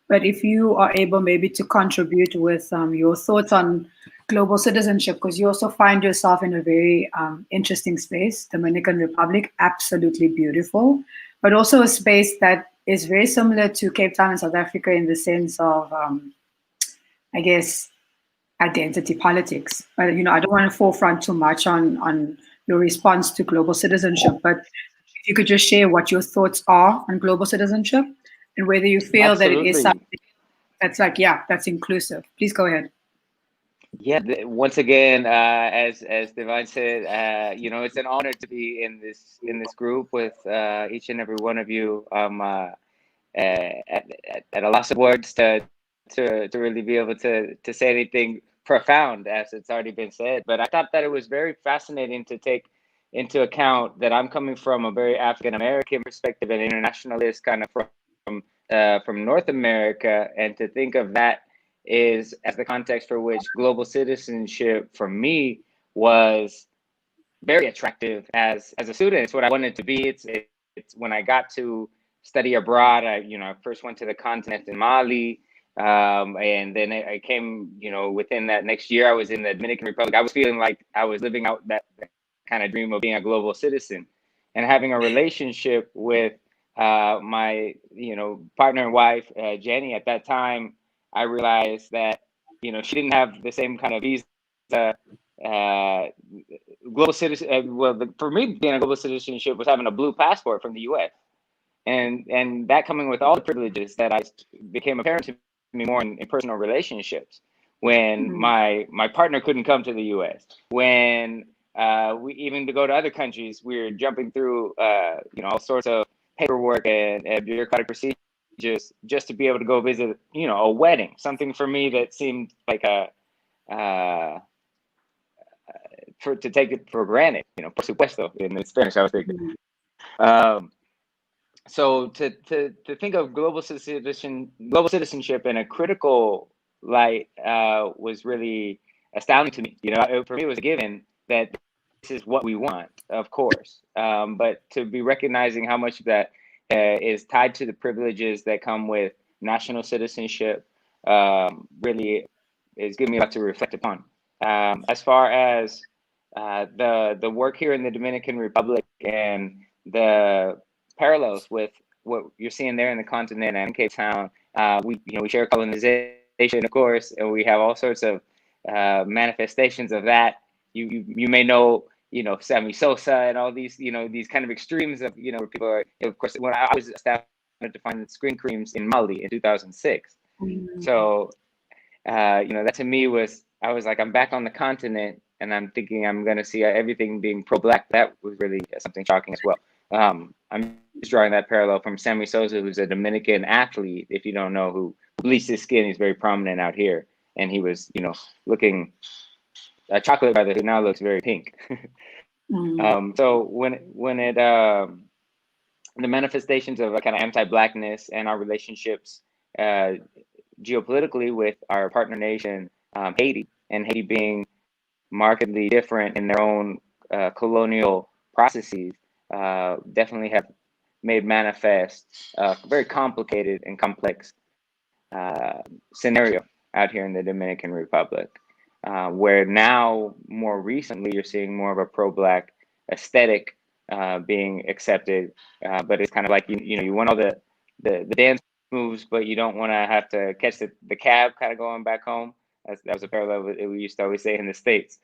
but if you are able maybe to contribute with your thoughts on global citizenship, because you also find yourself in a very interesting space, Dominican Republic, absolutely beautiful, but also a space that is very similar to Cape Town and South Africa in the sense of, I guess, identity politics. But, I don't want to forefront too much on your response to global citizenship, but if you could just share what your thoughts are on global citizenship and whether you feel that it is something that's like, that's inclusive. Please go ahead. Yeah, once again, as Divine said, it's an honor to be in this group with each and every one of you. At a loss of words to really be able to say anything profound, as it's already been said. But I thought that it was very fascinating to take into account that I'm coming from a very African American perspective, an internationalist kind of from North America, and to think of that is as the context for which global citizenship for me was very attractive as a student. It's what I wanted to be. It's when I got to study abroad. I first went to the continent in Mali, and then I came, within that next year, I was in the Dominican Republic. I was feeling like I was living out that kind of dream of being a global citizen, and having a relationship with my, partner and wife, Jenny. At that time, I realized that, she didn't have the same kind of visa. Global citizen. For me, being a global citizenship was having a blue passport from the U.S. and that coming with all the privileges that I became apparent to me more in personal relationships. When my partner couldn't come to the U.S. When we even to go to other countries, we were jumping through all sorts of paperwork and bureaucratic procedures just to be able to go visit a wedding. Something for me that seemed like to take it for granted, por supuesto in Spanish, I was thinking. So to think of global citizenship in a critical light was really astounding to me. For me, it was a given that this is what we want, of course, but to be recognizing how much of that is tied to the privileges that come with national citizenship really is giving me a lot to reflect upon. As far as the work here in the Dominican Republic and the parallels with what you're seeing there in the continent and in Cape Town, we share colonization, of course, and we have all sorts of manifestations of that. You may know, you know, Sammy Sosa and all these, you know, these kind of extremes of, you know, where people are, of course, when I was started to find screen creams in Mali in 2006. So, you know, that to me was, I was like, I'm back on the continent and I'm thinking I'm going to see everything being pro-Black. That was really something shocking as well. I'm just drawing that parallel from Sammy Sosa, who's a Dominican athlete, if you don't know, who bleached his skin. He's very prominent out here. And he was, you know, looking, a chocolate brother who now looks very pink. So when it, the manifestations of a kind of anti-Blackness and our relationships geopolitically with our partner nation, Haiti, and Haiti being markedly different in their own colonial processes, definitely have made manifest a very complicated and complex scenario out here in the Dominican Republic, where now more recently you're seeing more of a pro-Black aesthetic being accepted, but it's kind of like you know, you want all the dance moves, but you don't want to have to catch the cab kind of going back home. That was a parallel we used to always say in the States.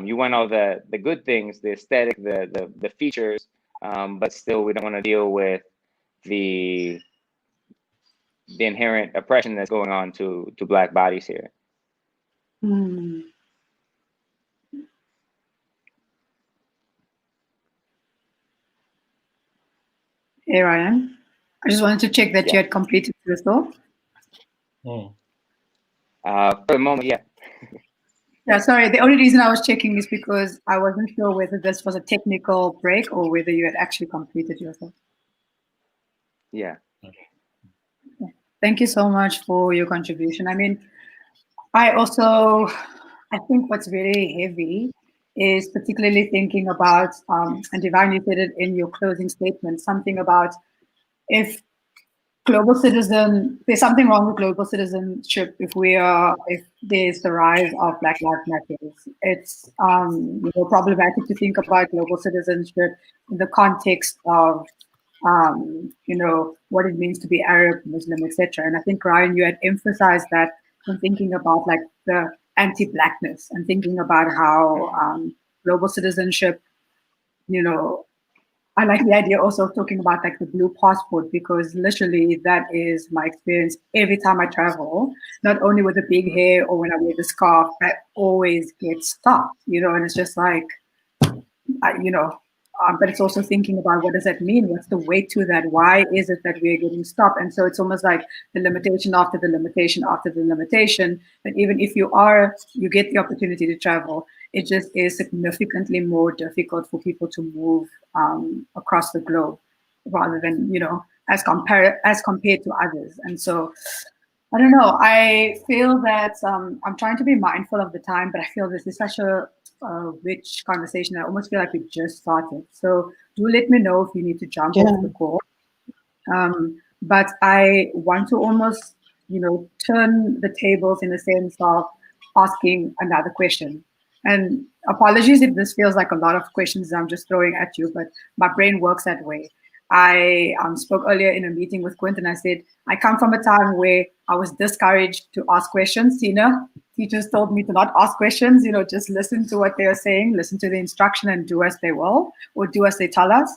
You want all the good things, the aesthetic, the features, but still we don't want to deal with the inherent oppression that's going on to Black bodies here. Hey, Ryan. I just wanted to check that you had completed your thought. For the moment, yeah. Yeah, sorry. The only reason I was checking is because I wasn't sure whether this was a technical break or whether you had actually completed your thought. Yeah. Thank you so much for your contribution. I mean, I think what's very heavy is particularly thinking about, and Divine, you said it in your closing statement, something about if there's something wrong with global citizenship if there's the rise of Black Lives Matter. It's you know, problematic to think about global citizenship in the context of you know, what it means to be Arab, Muslim, etc. And I think, Ryan, you had emphasized that when thinking about like the anti-Blackness and thinking about how global citizenship, you know, I like the idea also of talking about like the blue passport, because literally that is my experience every time I travel, not only with the big hair or when I wear the scarf, I always get stopped, you know, and it's just like, you know, but it's also thinking about what does that mean? What's the weight to that? Why is it that we're getting stopped? And so it's almost like the limitation after the limitation after the limitation. But even if you get the opportunity to travel, it just is significantly more difficult for people to move across the globe, rather than, you know, as compared to others. And so I don't know. I feel that I'm trying to be mindful of the time, but I feel this is such a rich conversation. I almost feel like we just started. So do let me know if you need to jump off the call. But I want to almost, you know, turn the tables in the sense of asking another question. And apologies if this feels like a lot of questions I'm just throwing at you, but my brain works that way. I spoke earlier in a meeting with Quentin. I said, I come from a time where I was discouraged to ask questions. Tina, teachers told me to not ask questions, you know, just listen to what they are saying, listen to the instruction and do as they will, or do as they tell us.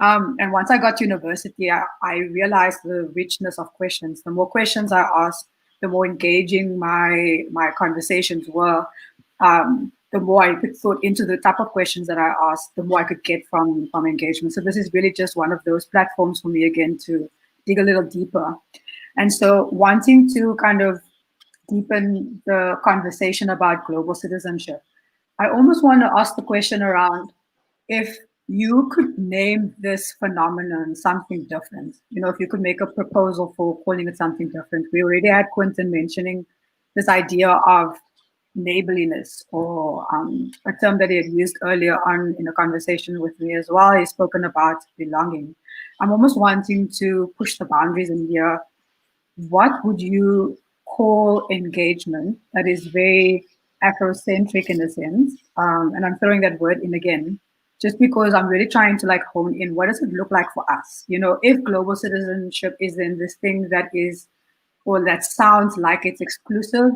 And once I got to university, I realized the richness of questions. The more questions I asked, the more engaging my conversations were. The more I could thought into the type of questions that I asked, the more I could get from engagement. So this is really just one of those platforms for me, again, to dig a little deeper. And so wanting to kind of deepen the conversation about global citizenship, I almost want to ask the question around, if you could name this phenomenon something different, you know, if you could make a proposal for calling it something different. We already had Quentin mentioning this idea of neighborliness, or a term that he had used earlier on in a conversation with me as well. He's spoken about belonging. I'm almost wanting to push the boundaries in here. What would you call engagement that is very Afrocentric in a sense? And I'm throwing that word in again, just because I'm really trying to like hone in, what does it look like for us? You know, if global citizenship is in this thing that is, or that sounds like it's exclusive,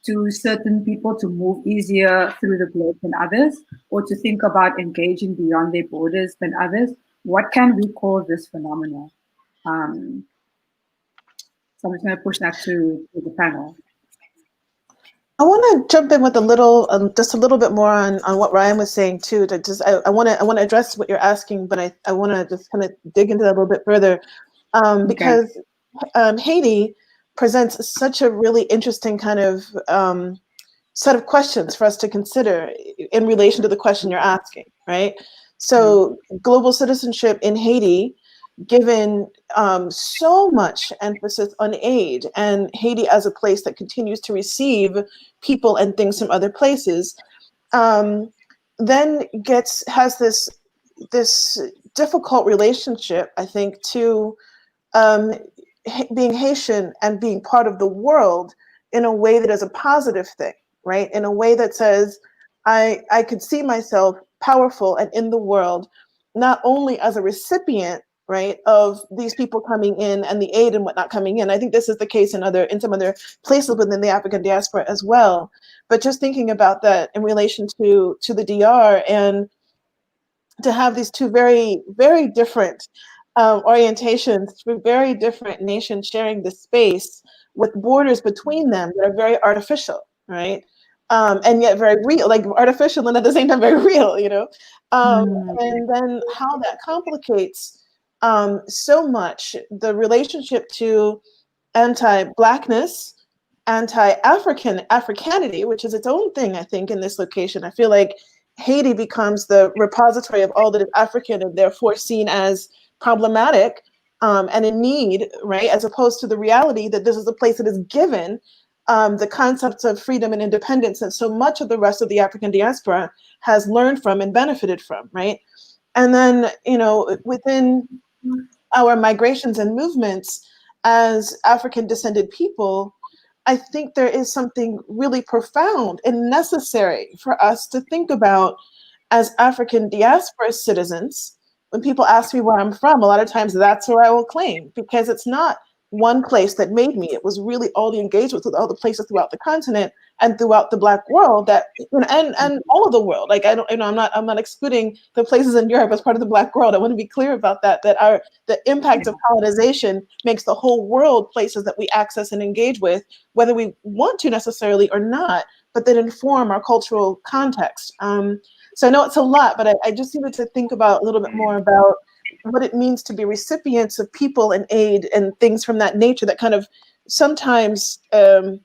to certain people to move easier through the globe than others, or to think about engaging beyond their borders than others? What can we call this phenomenon? So I'm just going to push that to the panel. I want to jump in with a little, just a little bit more on what Ryan was saying too. To just, I want to address what you're asking, but I want to just kind of dig into that a little bit further, because Haiti presents such a really interesting kind of set of questions for us to consider in relation to the question you're asking, right? So global citizenship in Haiti, given so much emphasis on aid, and Haiti as a place that continues to receive people and things from other places, then has this difficult relationship, I think, to being Haitian and being part of the world in a way that is a positive thing, right? In a way that says, I could see myself powerful and in the world, not only as a recipient, right, of these people coming in and the aid and whatnot coming in. I think this is the case in some other places within the African diaspora as well. But just thinking about that in relation to the DR, and to have these two very, very different orientations, two very different nations sharing this space with borders between them that are very artificial, right? And yet very real, like artificial and at the same time very real, you know? And then how that complicates so much the relationship to anti-Blackness, Africanity, which is its own thing, I think, in this location. I feel like Haiti becomes the repository of all that is African and therefore seen as problematic and in need, right? As opposed to the reality that this is a place that is given the concepts of freedom and independence that so much of the rest of the African diaspora has learned from and benefited from, right? And then, you know, within our migrations and movements as African descended people, I think there is something really profound and necessary for us to think about as African diaspora citizens. When people ask me where I'm from, a lot of times that's where I will claim, because it's not one place that made me. It was really all the engagements with all the places throughout the continent and throughout the Black world that, and all of the world. Like I don't, you know, I'm not excluding the places in Europe as part of the Black world. I want to be clear about that. That the impact of colonization makes the whole world places that we access and engage with, whether we want to necessarily or not, but that inform our cultural context. So I know it's a lot, but I just needed to think about a little bit more about what it means to be recipients of people and aid and things from that nature that kind of sometimes kind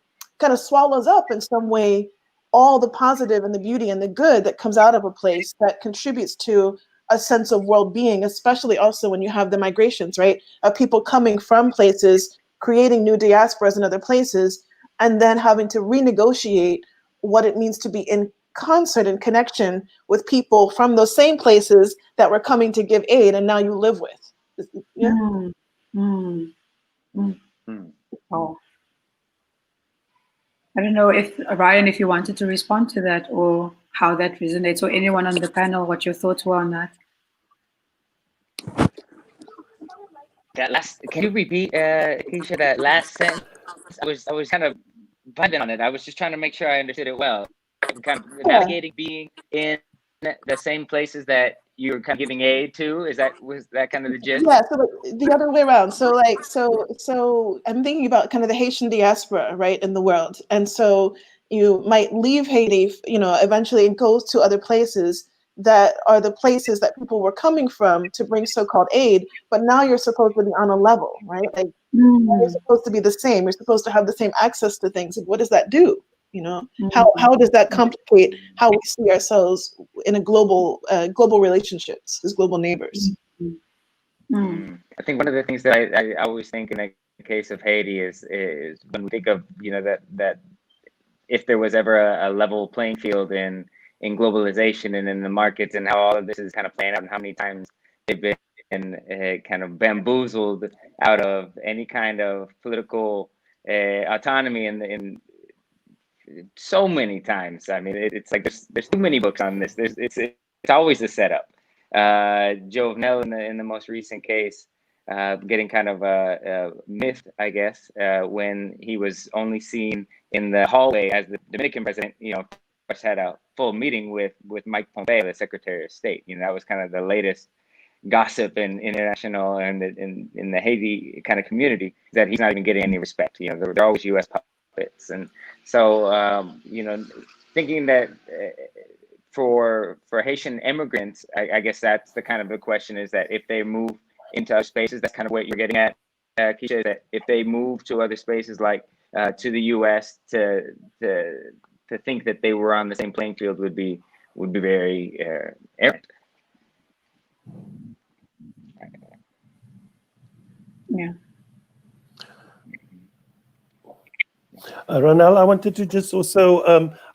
of swallows up in some way all the positive and the beauty and the good that comes out of a place that contributes to a sense of well-being, especially also when you have the migrations, right? Of people coming from places, creating new diasporas in other places, and then having to renegotiate what it means to be in concert and connection with people from those same places that were coming to give aid and now you live with. Yeah. Oh. I don't know if Ryan, if you wanted to respond to that or how that resonates, or anyone on the panel, what your thoughts were on that. That last, can you repeat, Keisha, that last sentence? I was kind of buzzing on it. I was just trying to make sure I understood it well. Kind of navigating, being in the same places that you're kind of giving aid to. Was that kind of the gist? Yeah, so the other way around. So I'm thinking about kind of the Haitian diaspora, right, in the world. And so you might leave Haiti, you know, eventually and go to other places that are the places that people were coming from to bring so-called aid, but now you're supposed to be on a level, right? Like you're supposed to be the same. You're supposed to have the same access to things. What does that do? You know, how does that complicate how we see ourselves in a global relationships as global neighbors? I think one of the things that I always think in the case of Haiti is when we think of, you know, that if there was ever a level playing field in globalization and in the markets and how all of this is kind of playing out and how many times they've been kind of bamboozled out of any kind of political autonomy in so many times. I mean, it's like there's too many books on this. It's always a setup. Jovenel in the most recent case getting kind of miffed, I guess, when he was only seen in the hallway as the Dominican president, first had a full meeting with Mike Pompeo, the Secretary of State. That was kind of the latest gossip in international and in the Haiti kind of community, that he's not even getting any respect. They're always U.S. puppets, and so thinking that for Haitian immigrants, I guess that's the kind of the question, is that if they move into other spaces, that's kind of what you're getting at, Keisha, that if they move to other spaces like to the U.S. to think that they were on the same playing field would be very errant. Yeah. Ronald, I wanted to just also,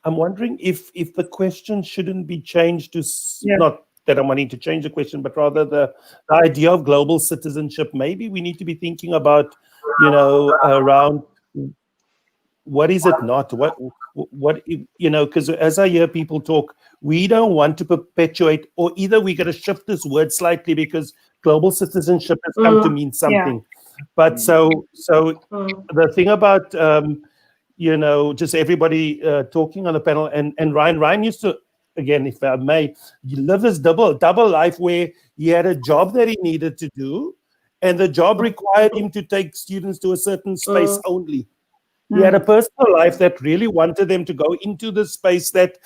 I'm wondering if the question shouldn't be changed to, not that I'm wanting to change the question, but rather the idea of global citizenship. Maybe we need to be thinking about, around what is it not? What because as I hear people talk, we don't want to perpetuate, or either we're going to shift this word slightly because global citizenship has come to mean something. Yeah. But so the thing about, just everybody talking on the panel, and Ryan used to, again, if I may, live this double life where he had a job that he needed to do, and the job required him to take students to a certain space only. He had a personal life that really wanted them to go into the space that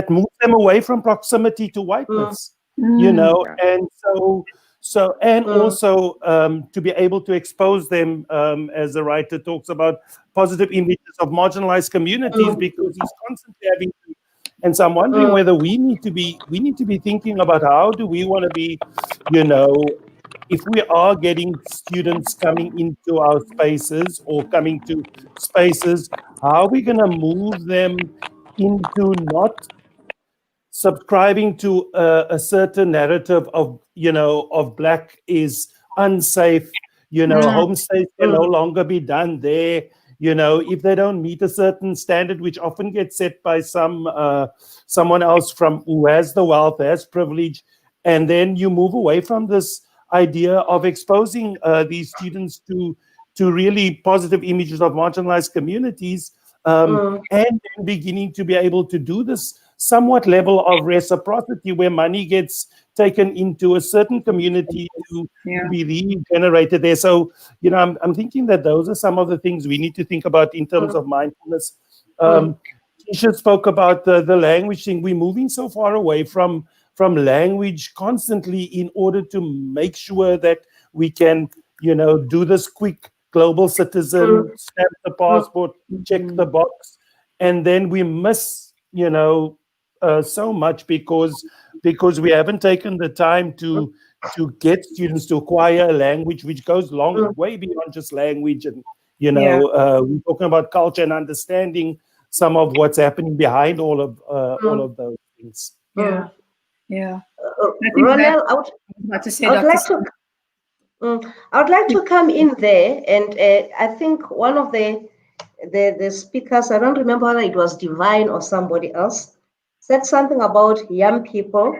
moved them away from proximity to whiteness, and also to be able to expose them, as the writer talks about, positive images of marginalized communities, because he's constantly having to. And so I'm wondering whether we need to be thinking about how do we want to be, if we are getting students coming into our spaces or coming to spaces, how are we going to move them into not subscribing to a certain narrative of Black is unsafe, homestays can no longer be done there, if they don't meet a certain standard, which often gets set by someone else who has the wealth, has privilege, and then you move away from this idea of exposing these students to really positive images of marginalized communities, and then beginning to be able to do this somewhat level of reciprocity where money gets taken into a certain community to be regenerated there. So, I'm thinking that those are some of the things we need to think about in terms of mindfulness. Keisha spoke about the language thing. We're moving so far away from language constantly in order to make sure that we can, do this quick global citizen, stamp the passport, check the box, and then we miss, so much because we haven't taken the time to get students to acquire a language which goes way beyond just language, and we're talking about culture and understanding some of what's happening behind all of those things. Ronald, I would like to come in there, and I think one of the speakers, I don't remember whether it was Divine or somebody else, said something about young people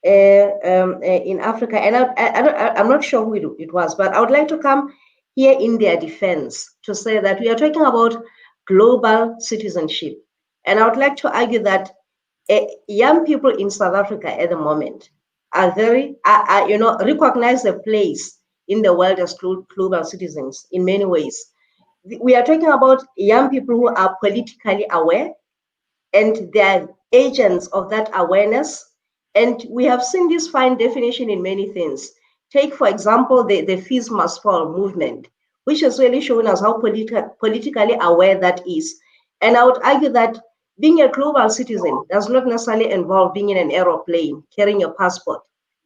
in Africa, and I'm not sure who it was, but I would like to come here in their defense to say that we are talking about global citizenship, and I would like to argue that young people in South Africa at the moment are recognize the place in the world as global citizens in many ways. We are talking about young people who are politically aware, and they're agents of that awareness. And we have seen this fine definition in many things. Take, for example, the Fees Must Fall movement, which has really shown us how politically aware that is. And I would argue that being a global citizen does not necessarily involve being in an aeroplane, carrying a passport.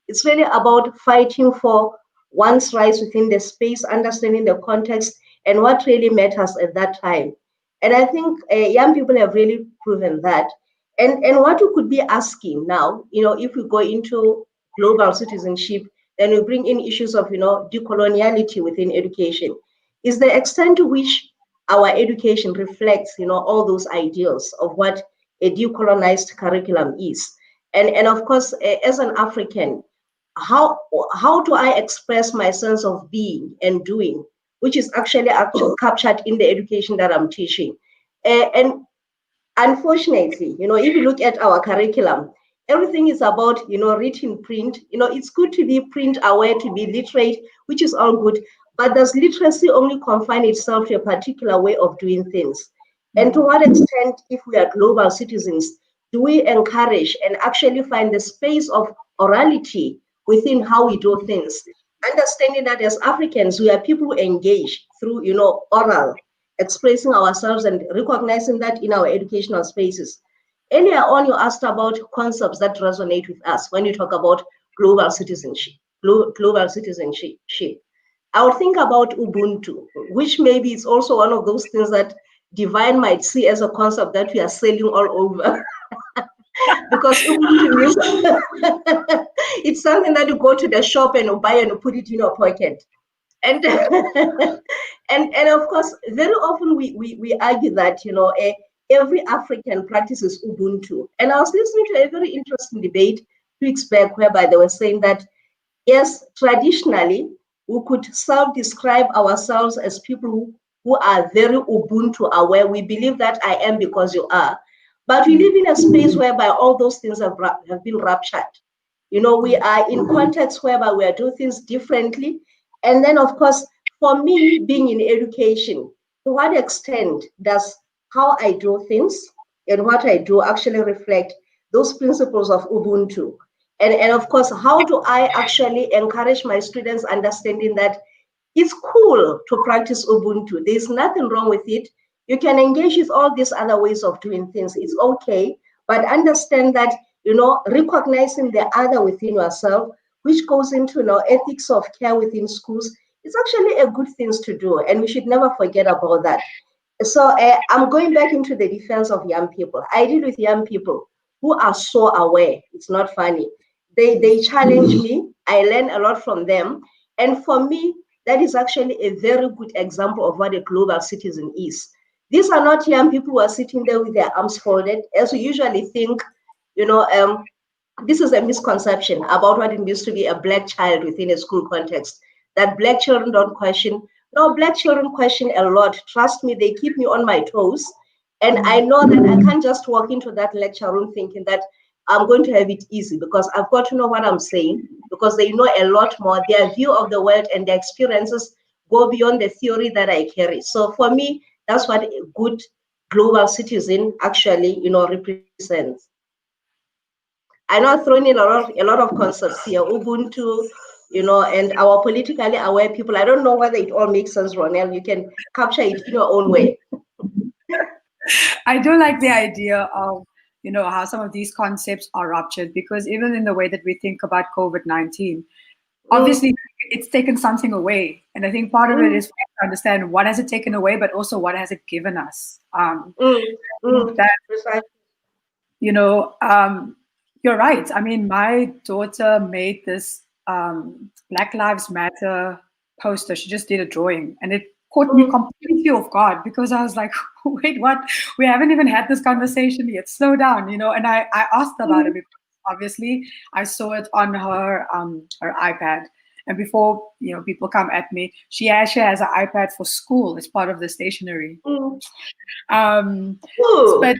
It's really about fighting for one's rights within the space, understanding the context, and what really matters at that time. And I think young people have really proven that. And what we could be asking now, if we go into global citizenship, then we bring in issues of, decoloniality within education, is the extent to which our education reflects, all those ideals of what a decolonized curriculum is. And of course, as an African, how do I express my sense of being and doing, which is actually captured in the education that I'm teaching. And unfortunately, if you look at our curriculum, everything is about, written print. It's good to be print aware, to be literate, which is all good. But does literacy only confine itself to a particular way of doing things? And to what extent, if we are global citizens, do we encourage and actually find the space of orality within how we do things? Understanding that as Africans, we are people who engage through, oral, expressing ourselves and recognizing that in our educational spaces. Earlier on, you asked about concepts that resonate with us when you talk about global citizenship. Global citizenship. I would think about Ubuntu, which maybe is also one of those things that Divine might see as a concept that we are selling all over. Because Ubuntu means it's something that you go to the shop and you buy and you put it in your pocket. And and of course, very often we argue that every African practices Ubuntu. And I was listening to a very interesting debate 2 weeks back, whereby they were saying that yes, traditionally we could self-describe ourselves as people who are very Ubuntu aware. We believe that I am because you are, but we live in a space whereby all those things have been ruptured. We are in contexts whereby we are doing things differently. And then, of course, for me, being in education, to what extent does how I do things and what I do actually reflect those principles of Ubuntu? And of course, how do I actually encourage my students understanding that it's cool to practice Ubuntu? There's nothing wrong with it. You can engage with all these other ways of doing things. It's okay, but understand that, recognizing the other within yourself, which goes into ethics of care within schools, is actually a good thing to do, and we should never forget about that. So I'm going back into the defense of young people. I deal with young people who are so aware. It's not funny. They challenge me. I learn a lot from them. And for me, that is actually a very good example of what a global citizen is. These are not young people who are sitting there with their arms folded, as we usually think. This is a misconception about what it means to be a Black child within a school context, that Black children don't question. No, Black children question a lot. Trust me, they keep me on my toes. And I know that I can't just walk into that lecture room thinking that I'm going to have it easy, because I've got to know what I'm saying, because they know a lot more. Their view of the world and their experiences go beyond the theory that I carry. So for me, that's what a good global citizen actually, represents. I know I've thrown in a lot of concepts here, Ubuntu, and our politically aware people. I don't know whether it all makes sense, Ronelle. You can capture it in your own way. I do like the idea of, how some of these concepts are ruptured, because even in the way that we think about COVID-19, obviously it's taken something away. And I think part of it is to understand what has it taken away, but also what has it given us. You're right. I mean, my daughter made this Black Lives Matter poster. She just did a drawing, and it caught me completely off guard, because I was like, wait, what? We haven't even had this conversation yet. Slow down, And I asked about it, because obviously I saw it on her iPad. And before, people come at me, she actually has an iPad for school as part of the stationery. But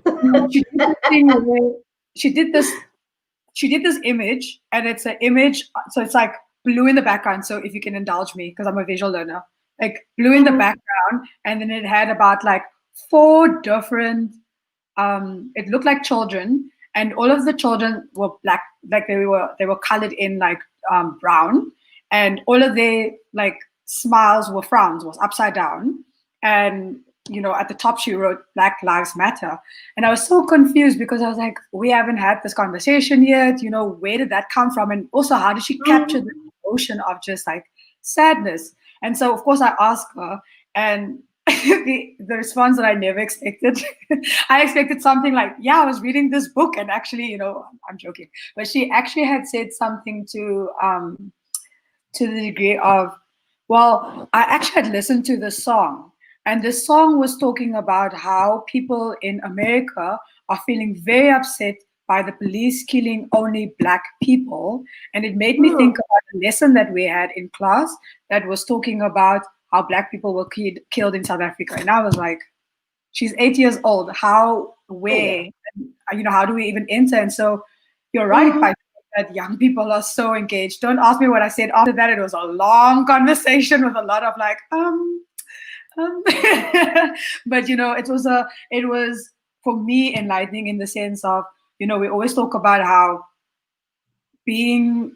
she did this image, and it's an image, so it's like blue in the background. So if you can indulge me, because I'm a visual learner, like blue in the background, and then it had about like 4 different, it looked like children, and all of the children were Black, like they were colored in like brown, and all of their like smiles were frowns, was upside down, and at the top she wrote Black Lives Matter. And I was so confused, because I was like, we haven't had this conversation yet. Where did that come from? And also, how did she capture the emotion of just like sadness? And so, of course, I asked her, and the response that I never expected, I expected something like, yeah, I was reading this book, and actually, I'm joking, but she actually had said something to the degree of, well, I actually had listened to the song. And the song was talking about how people in America are feeling very upset by the police killing only Black people. And it made me think about a lesson that we had in class that was talking about how Black people were killed in South Africa. And I was like, she's 8 years old. How, where, how do we even enter? And so you're right, by that young people are so engaged. Don't ask me what I said after that. It was a long conversation with a lot of like, but it was for me enlightening in the sense of, we always talk about how being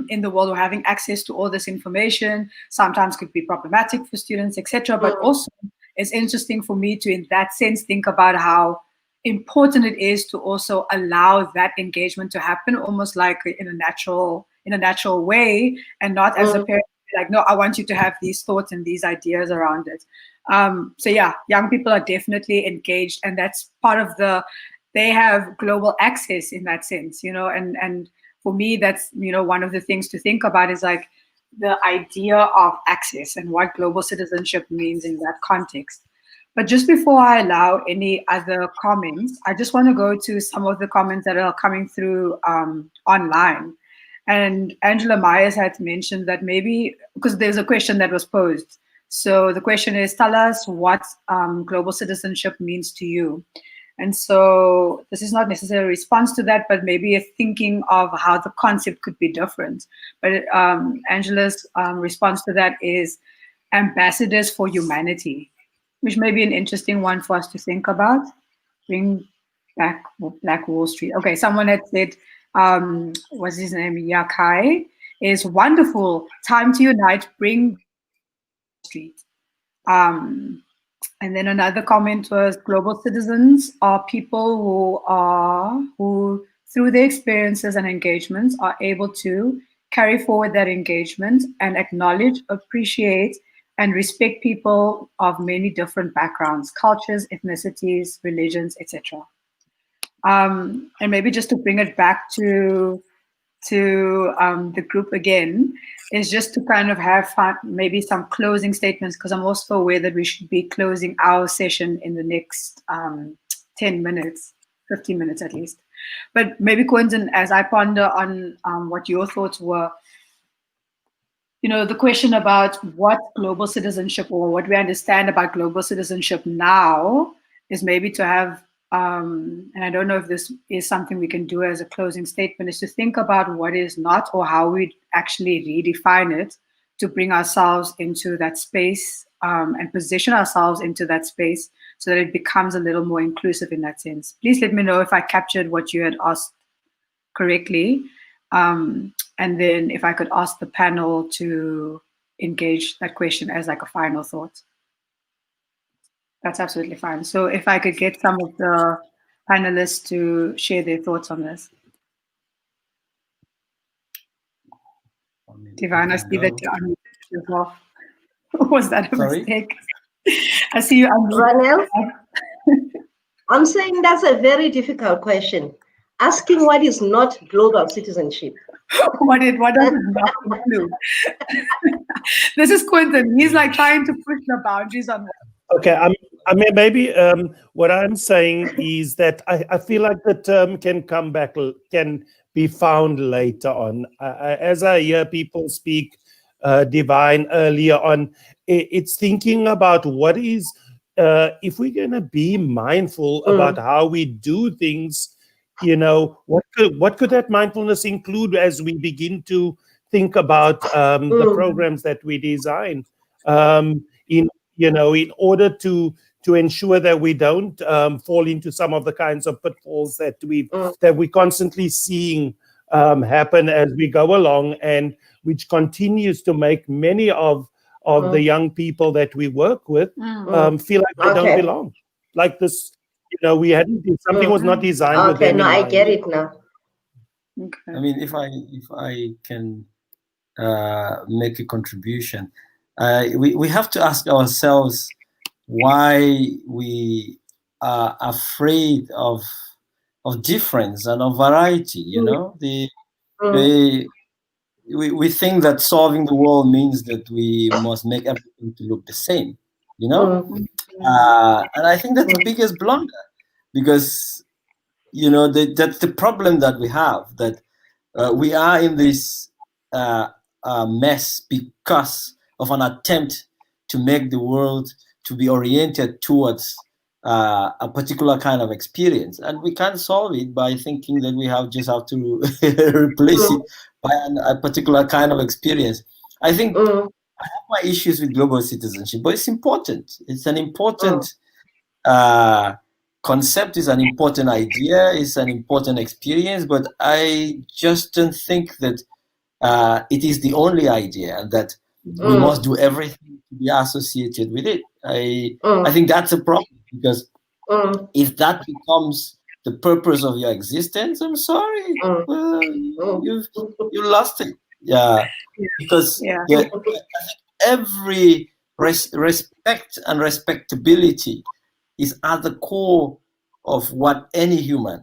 in the world or having access to all this information sometimes could be problematic for students, etc. But also it's interesting for me to, in that sense, think about how important it is to also allow that engagement to happen almost like in a natural way, and not as a parent like, no, I want you to have these thoughts and these ideas around it. So yeah, young people are definitely engaged, and that's part of they have global access in that sense, and for me, that's, one of the things to think about is like the idea of access and what global citizenship means in that context. But just before I allow any other comments, I just want to go to some of the comments that are coming through online. And Angela Myers had mentioned that maybe, because there's a question that was posed. So the question is, tell us what global citizenship means to you. And so this is not necessarily a response to that, but maybe a thinking of how the concept could be different. But Angela's response to that is ambassadors for humanity, which may be an interesting one for us to think about. Bring back Black Wall Street. Okay, someone had said, what's his name? Yakai is wonderful. Time to unite. Bring Street. And then another comment was, global citizens are people who through their experiences and engagements are able to carry forward that engagement and acknowledge, appreciate, and respect people of many different backgrounds, cultures, ethnicities, religions, etc. And maybe just to bring it back to the group again, is just to kind of have maybe some closing statements, because I'm also aware that we should be closing our session in the next 10 minutes, 15 minutes at least. But maybe, Quentin, as I ponder on what your thoughts were, the question about what global citizenship, or what we understand about global citizenship now, is maybe to have, and I don't know if this is something we can do as a closing statement, is to think about what is not, or how we actually redefine it, to bring ourselves into that space and position ourselves into that space so that it becomes a little more inclusive in that sense. Please let me know if I captured what you had asked correctly. And then if I could ask the panel to engage that question as like a final thought. That's absolutely fine. So if I could get some of the panelists to share their thoughts on this. Divine, I see that you unmuted yourself. Was that a mistake? I see you unmuted. I'm saying that's a very difficult question. Asking what is not global citizenship. What does it not include? This is Quentin. He's like trying to push the boundaries on. Okay, I mean, maybe what I'm saying is that I feel like the term can be found later on. As I hear people speak, Divine, earlier on, it's thinking about what is, if we're going to be mindful about how we do things, what could that mindfulness include as we begin to think about the programs that we design in order to ensure that we don't fall into some of the kinds of pitfalls that we're constantly seeing happen as we go along, and which continues to make many of the young people that we work with feel like they don't belong. Like this, we hadn't, something was not designed with them in mind. I get it now. I mean, if I can make a contribution, we have to ask ourselves why we are afraid of difference and of variety. We think that solving the world means that we must make everything to look the same. And I think that's the biggest blunder, because you know, that's the problem that we have, that we are in this mess because of an attempt to make the world to be oriented towards a particular kind of experience, and we can't solve it by thinking that we just have to replace it by a particular kind of experience. I think I have my issues with global citizenship, but it's important. It's an important concept, is an important idea, is an important experience, but I just don't think that it is the only idea, and that we must do everything to be associated with it. I think that's a problem, because if that becomes the purpose of your existence, I'm sorry, well, you lost it. Yeah, because every respect and respectability is at the core of what any human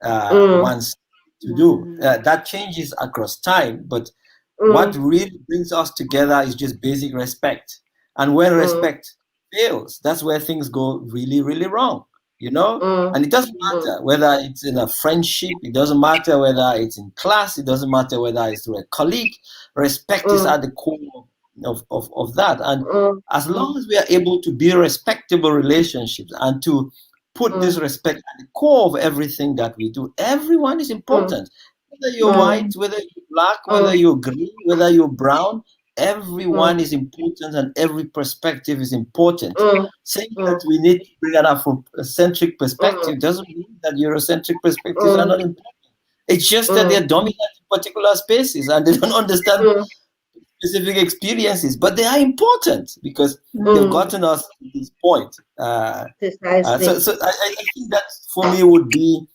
wants to do. That changes across time, but what really brings us together is just basic respect. And when respect fails, that's where things go really, really wrong, you know? And it doesn't matter whether it's in a friendship, it doesn't matter whether it's in class, it doesn't matter whether it's through a colleague. Respect is at the core of that. And as long as we are able to build respectable relationships and to put this respect at the core of everything that we do, everyone is important. Whether you're white, whether you're black, whether you're green, whether you're brown, everyone is important, and every perspective is important. Saying that we need to bring an Afrocentric perspective doesn't mean that Eurocentric perspectives are not important. It's just that they're dominant in particular spaces and they don't understand specific experiences, but they are important because they've gotten us to this point. So I think that for me would be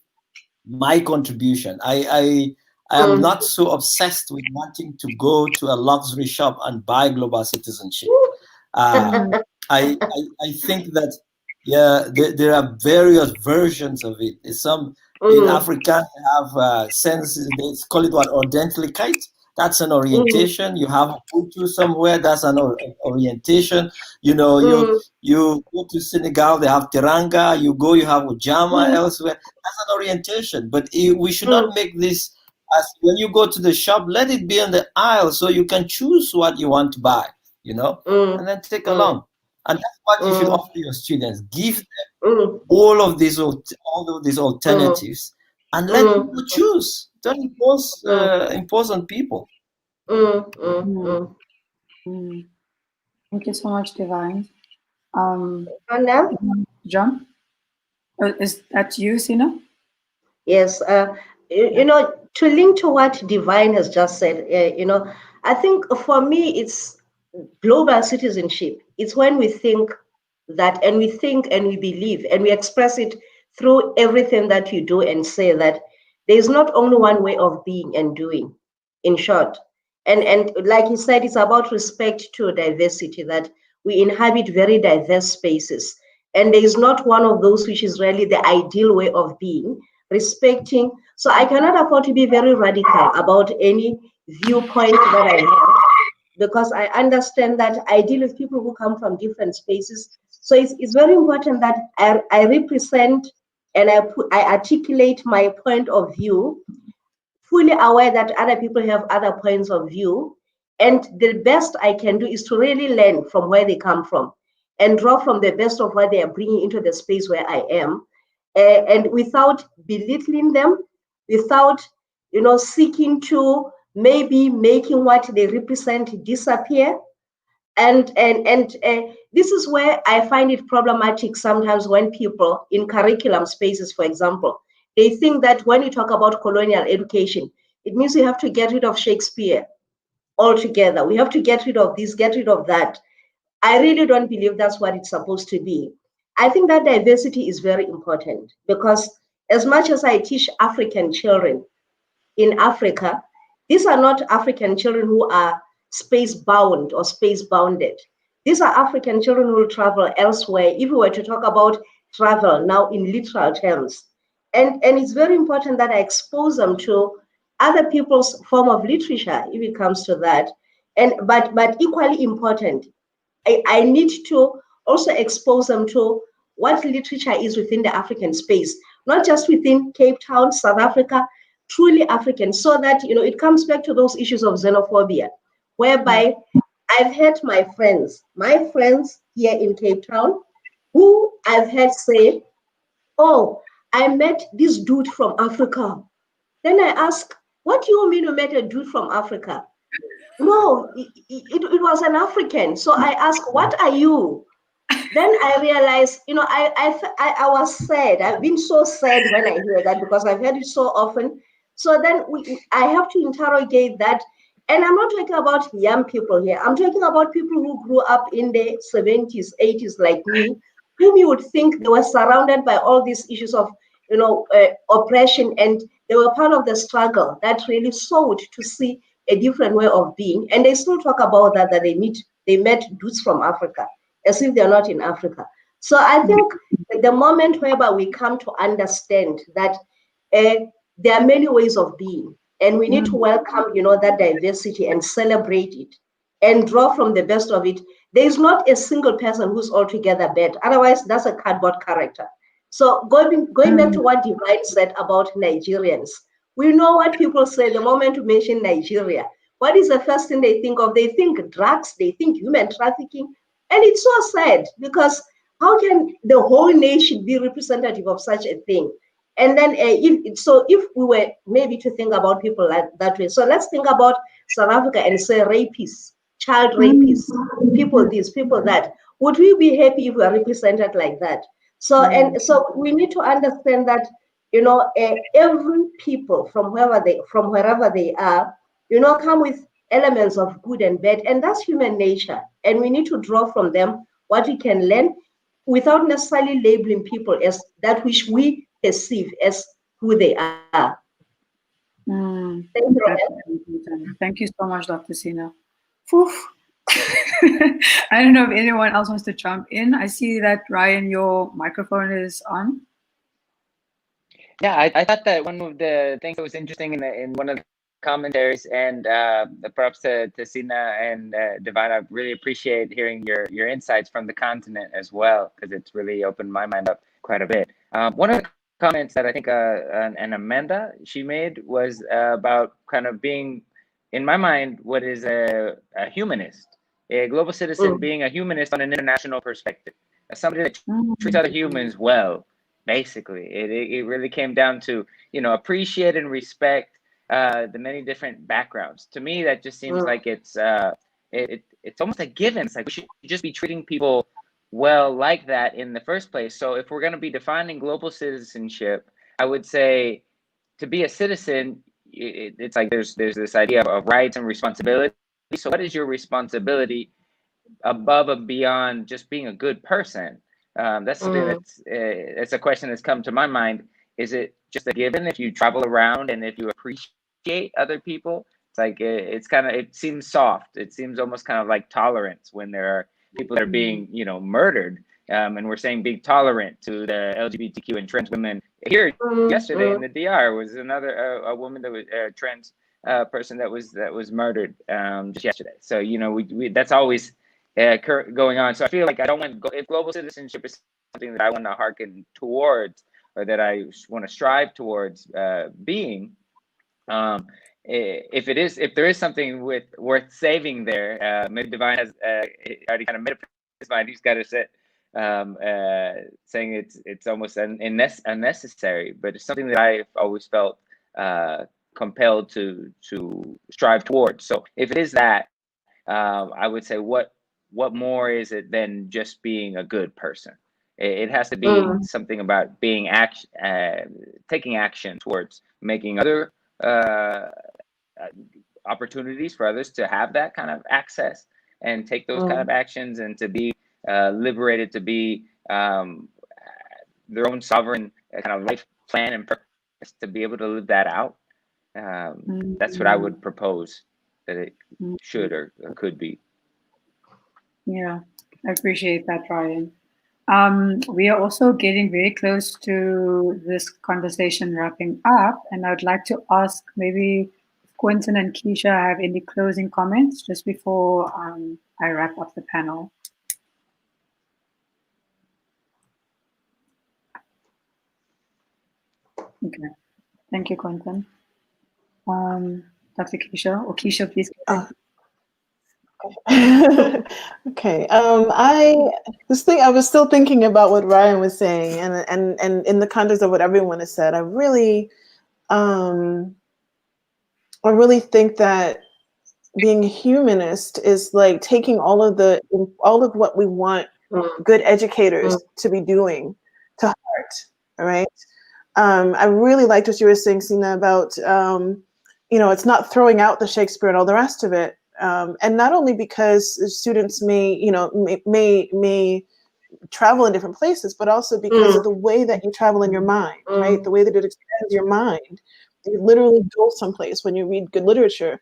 my contribution. I am not so obsessed with wanting to go to a luxury shop and buy global citizenship. I think that there are various versions of it. Some in Africa have senses. They call it what, ordentlikheid. That's an orientation. You have a Hutu somewhere. That's an orientation. You know, you go to Senegal, they have Teranga. You have Ujama elsewhere. That's an orientation. But we should not make this as when you go to the shop, let it be on the aisle so you can choose what you want to buy, you know, and then take along. And that's what you should offer your students. Give them all of these alternatives and let people choose. Don't impose on people. Thank you so much, Divine. John, is that you, Sina? Yes. You know, to link to what Divine has just said, you know, I think for me, it's global citizenship. It's when we think that, and we think and we believe and we express it through everything that you do and say, that there is not only one way of being and doing, in short. And like he said, it's about respect to diversity, that we inhabit very diverse spaces. And there is not one of those which is really the ideal way of being, respecting. So I cannot afford to be very radical about any viewpoint that I have, because I understand that I deal with people who come from different spaces. So it's very important that I represent and I articulate my point of view, fully aware that other people have other points of view. And the best I can do is to really learn from where they come from and draw from the best of what they are bringing into the space where I am. And without belittling them, without, you know, seeking to maybe making what they represent disappear. And this is where I find it problematic sometimes when people in curriculum spaces, for example, they think that when you talk about colonial education, it means you have to get rid of Shakespeare altogether. We have to get rid of this, get rid of that. I really don't believe that's what it's supposed to be. I think that diversity is very important, because as much as I teach African children in Africa, these are not African children who are space bound or space bounded. These are African children who will travel elsewhere, if we were to talk about travel now in literal terms. And it's very important that I expose them to other people's form of literature, if it comes to that. But equally important, I need to also expose them to what literature is within the African space. not just within Cape Town, South Africa, truly African, so that, you know, it comes back to those issues of xenophobia, whereby I've had my friends here in Cape Town, who I've had say, oh, I met this dude from Africa. Then I ask, what do you mean you met a dude from Africa? No, it was an African. So I ask, what are you? Then I realized, you know, I was sad. I've been so sad when I hear that, because I've heard it so often. So then I have to interrogate that. And I'm not talking about young people here. I'm talking about people who grew up in the 70s, 80s, like me, whom you would think they were surrounded by all these issues of, you know, oppression, and they were part of the struggle that really sought to see a different way of being. And they still talk about that they met dudes from Africa, as if they're not in Africa. So I think the moment whereby we come to understand that there are many ways of being, and we need to welcome, you know, that diversity and celebrate it and draw from the best of it. There is not a single person who's altogether bad. Otherwise, that's a cardboard character. So going back to what Divine said about Nigerians, we know what people say the moment we mention Nigeria. What is the first thing they think of? They think drugs, they think human trafficking. And it's so sad, because how can the whole nation be representative of such a thing? And then if we were maybe to think about people like that way, so let's think about South Africa and say rapists, child rapists, people this, people that. Would we be happy if we are represented like that? So and so we need to understand that, you know, every people from wherever they are, you know, come with elements of good and bad, and that's human nature. And we need to draw from them what we can learn, without necessarily labeling people as that which we perceive as who they are. Thank you, Robert. Thank you so much, Dr. Sina. I don't know if anyone else wants to jump in. I see that, Ryan, your microphone is on. Yeah, I thought that one of the things that was interesting in one of the commentaries, and the props to Sina and Divine, I really appreciate hearing your insights from the continent as well, because it's really opened my mind up quite a bit. One of the comments that I think an Amanda she made was about kind of being, in my mind, what is a humanist, a global citizen being a humanist on an international perspective, as somebody that treats other humans well. Basically, it really came down to, you know, appreciate and respect the many different backgrounds. To me, that just seems like it's almost a given. It's like we should just be treating people well like that in the first place. So if we're going to be defining global citizenship, I would say to be a citizen, it's like there's this idea of rights and responsibility. So what is your responsibility above and beyond just being a good person? That's something that's it's a question that's come to my mind. Is it just a given if you travel around and if you appreciate other people? It's like it seems soft. It seems almost kind of like tolerance when there are people that are being, you know, murdered, and we're saying be tolerant to the LGBTQ and trans women. Here yesterday in the DR was another a woman that was a trans person that was murdered just yesterday. So, you know, we that's always going on. So I feel like I don't want, if global citizenship is something that I want to hearken towards, or that I want to strive towards being, if there is something worth saving there, maybe Divine has already kind of made up his mind. He's got to sit saying it's almost unnecessary, but it's something that I've always felt compelled to strive towards. So if it is that, I would say what more is it than just being a good person? It has to be something about being taking action towards making other opportunities for others to have that kind of access and take those kind of actions, and to be liberated, to be their own sovereign kind of life plan and purpose, to be able to live that out. That's what I would propose that it should or could be. Yeah, I appreciate that, Ryan. We are also getting very close to this conversation wrapping up, and I'd like to ask maybe Quentin and Keisha have any closing comments just before I wrap up the panel. Okay. Thank you, Quentin. Dr. Keisha, or Keisha, please go ahead. Okay. I was still thinking about what Ryan was saying, and in the context of what everyone has said, I really think that being a humanist is like taking all of what we want good educators to be doing to heart. All right. I really liked what you were saying, Sina, about it's not throwing out the Shakespeare and all the rest of it. And not only because students may travel in different places, but also because of the way that you travel in your mind, right? The way that it expands your mind. You literally go someplace when you read good literature.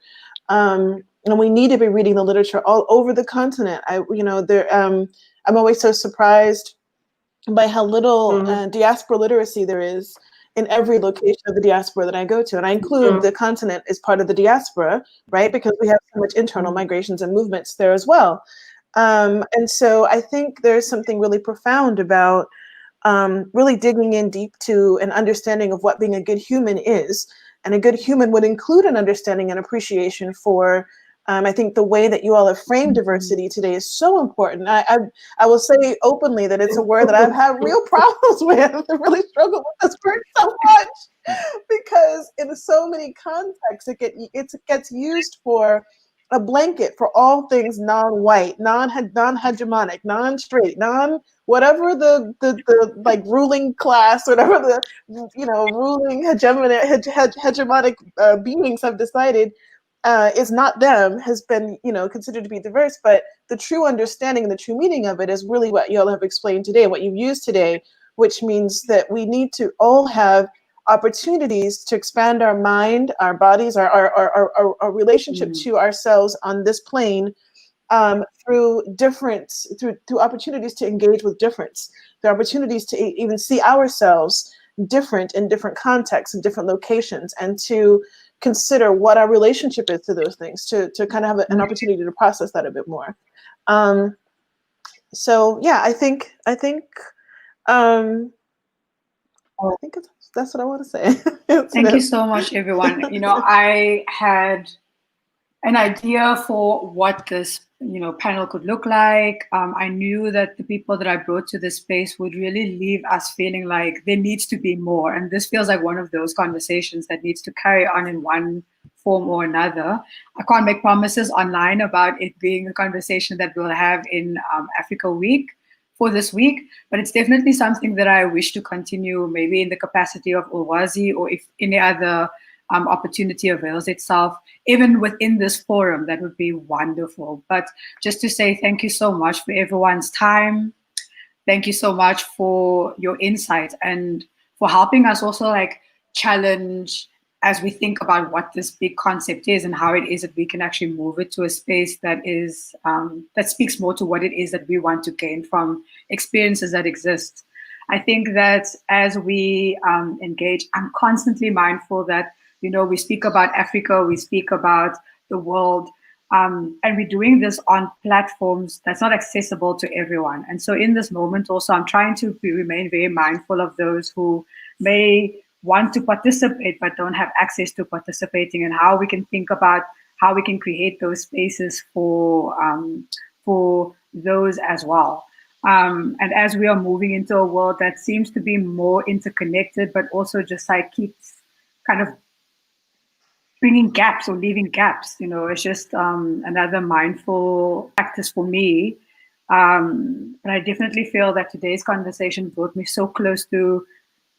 And we need to be reading the literature all over the continent. I'm always so surprised by how little diaspora literacy there is in every location of the diaspora that I go to. And I include the continent as part of the diaspora, right? Because we have so much internal migrations and movements there as well. And so I think there's something really profound about really digging in deep to an understanding of what being a good human is. And a good human would include an understanding and appreciation for, I think the way that you all have framed diversity today is so important. I will say openly that it's a word that I've had real problems with. I really struggle with this word so much because in so many contexts, it gets used for a blanket for all things non-white, non-hegemonic, non-straight, whatever the like ruling class, whatever the ruling hegemonic beings have decided is not them, has been considered to be diverse. But the true understanding and the true meaning of it is really what you all have explained today, what you've used today, which means that we need to all have opportunities to expand our mind, our bodies, our relationship to ourselves on this plane, through opportunities to engage with difference, through opportunities to even see ourselves different in different contexts and different locations, and to consider what our relationship is to those things, to kind of have an opportunity to process that a bit more. So yeah, I think that's what I want to say. Thank you so much, everyone. I had an idea for what this panel could look like. I knew that the people that I brought to this space would really leave us feeling like there needs to be more, and this feels like one of those conversations that needs to carry on in one form or another. I can't make promises online about it being a conversation that we'll have in Africa Week for this week, but it's definitely something that I wish to continue, maybe in the capacity of Ulwazi, or if any other opportunity avails itself, even within this forum, that would be wonderful. But just to say thank you so much for everyone's time. Thank you so much for your insight and for helping us also challenge as we think about what this big concept is and how it is that we can actually move it to a space that is that speaks more to what it is that we want to gain from experiences that exist. I think that as we engage, I'm constantly mindful that we speak about Africa, we speak about the world, and we're doing this on platforms that's not accessible to everyone. And so in this moment also, I'm trying to remain very mindful of those who may want to participate but don't have access to participating, and how we can think about how we can create those spaces for those as well. And as we are moving into a world that seems to be more interconnected, but also just keeps kind of bringing gaps or leaving gaps, it's just another mindful practice for me. But I definitely feel that today's conversation brought me so close to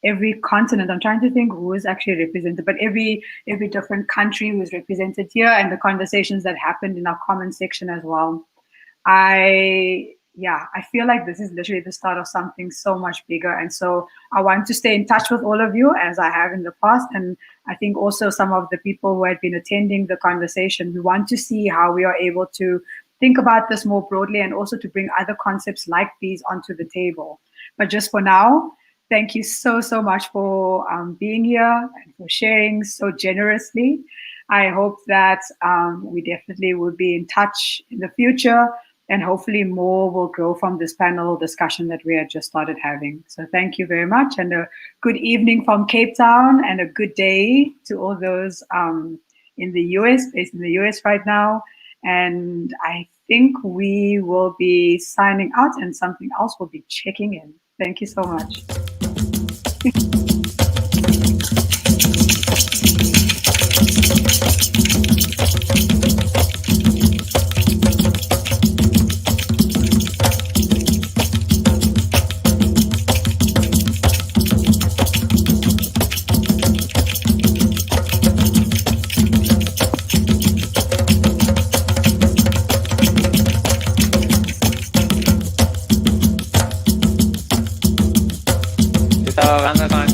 every continent. I'm trying to think who is actually represented, but every different country was represented here, and the conversations that happened in our comment section as well. I feel like this is literally the start of something so much bigger. And so I want to stay in touch with all of you as I have in the past. And I think also some of the people who had been attending the conversation, we want to see how we are able to think about this more broadly and also to bring other concepts like these onto the table. But just for now, thank you so much for being here and for sharing so generously. I hope that we definitely will be in touch in the future. and hopefully more will grow from this panel discussion that we had just started having. So thank you very much, and a good evening from Cape Town, and a good day to all those in the US, based in the US right now. And I think we will be signing out, and something else will be checking in. Thank you so much. Estaba hablando con el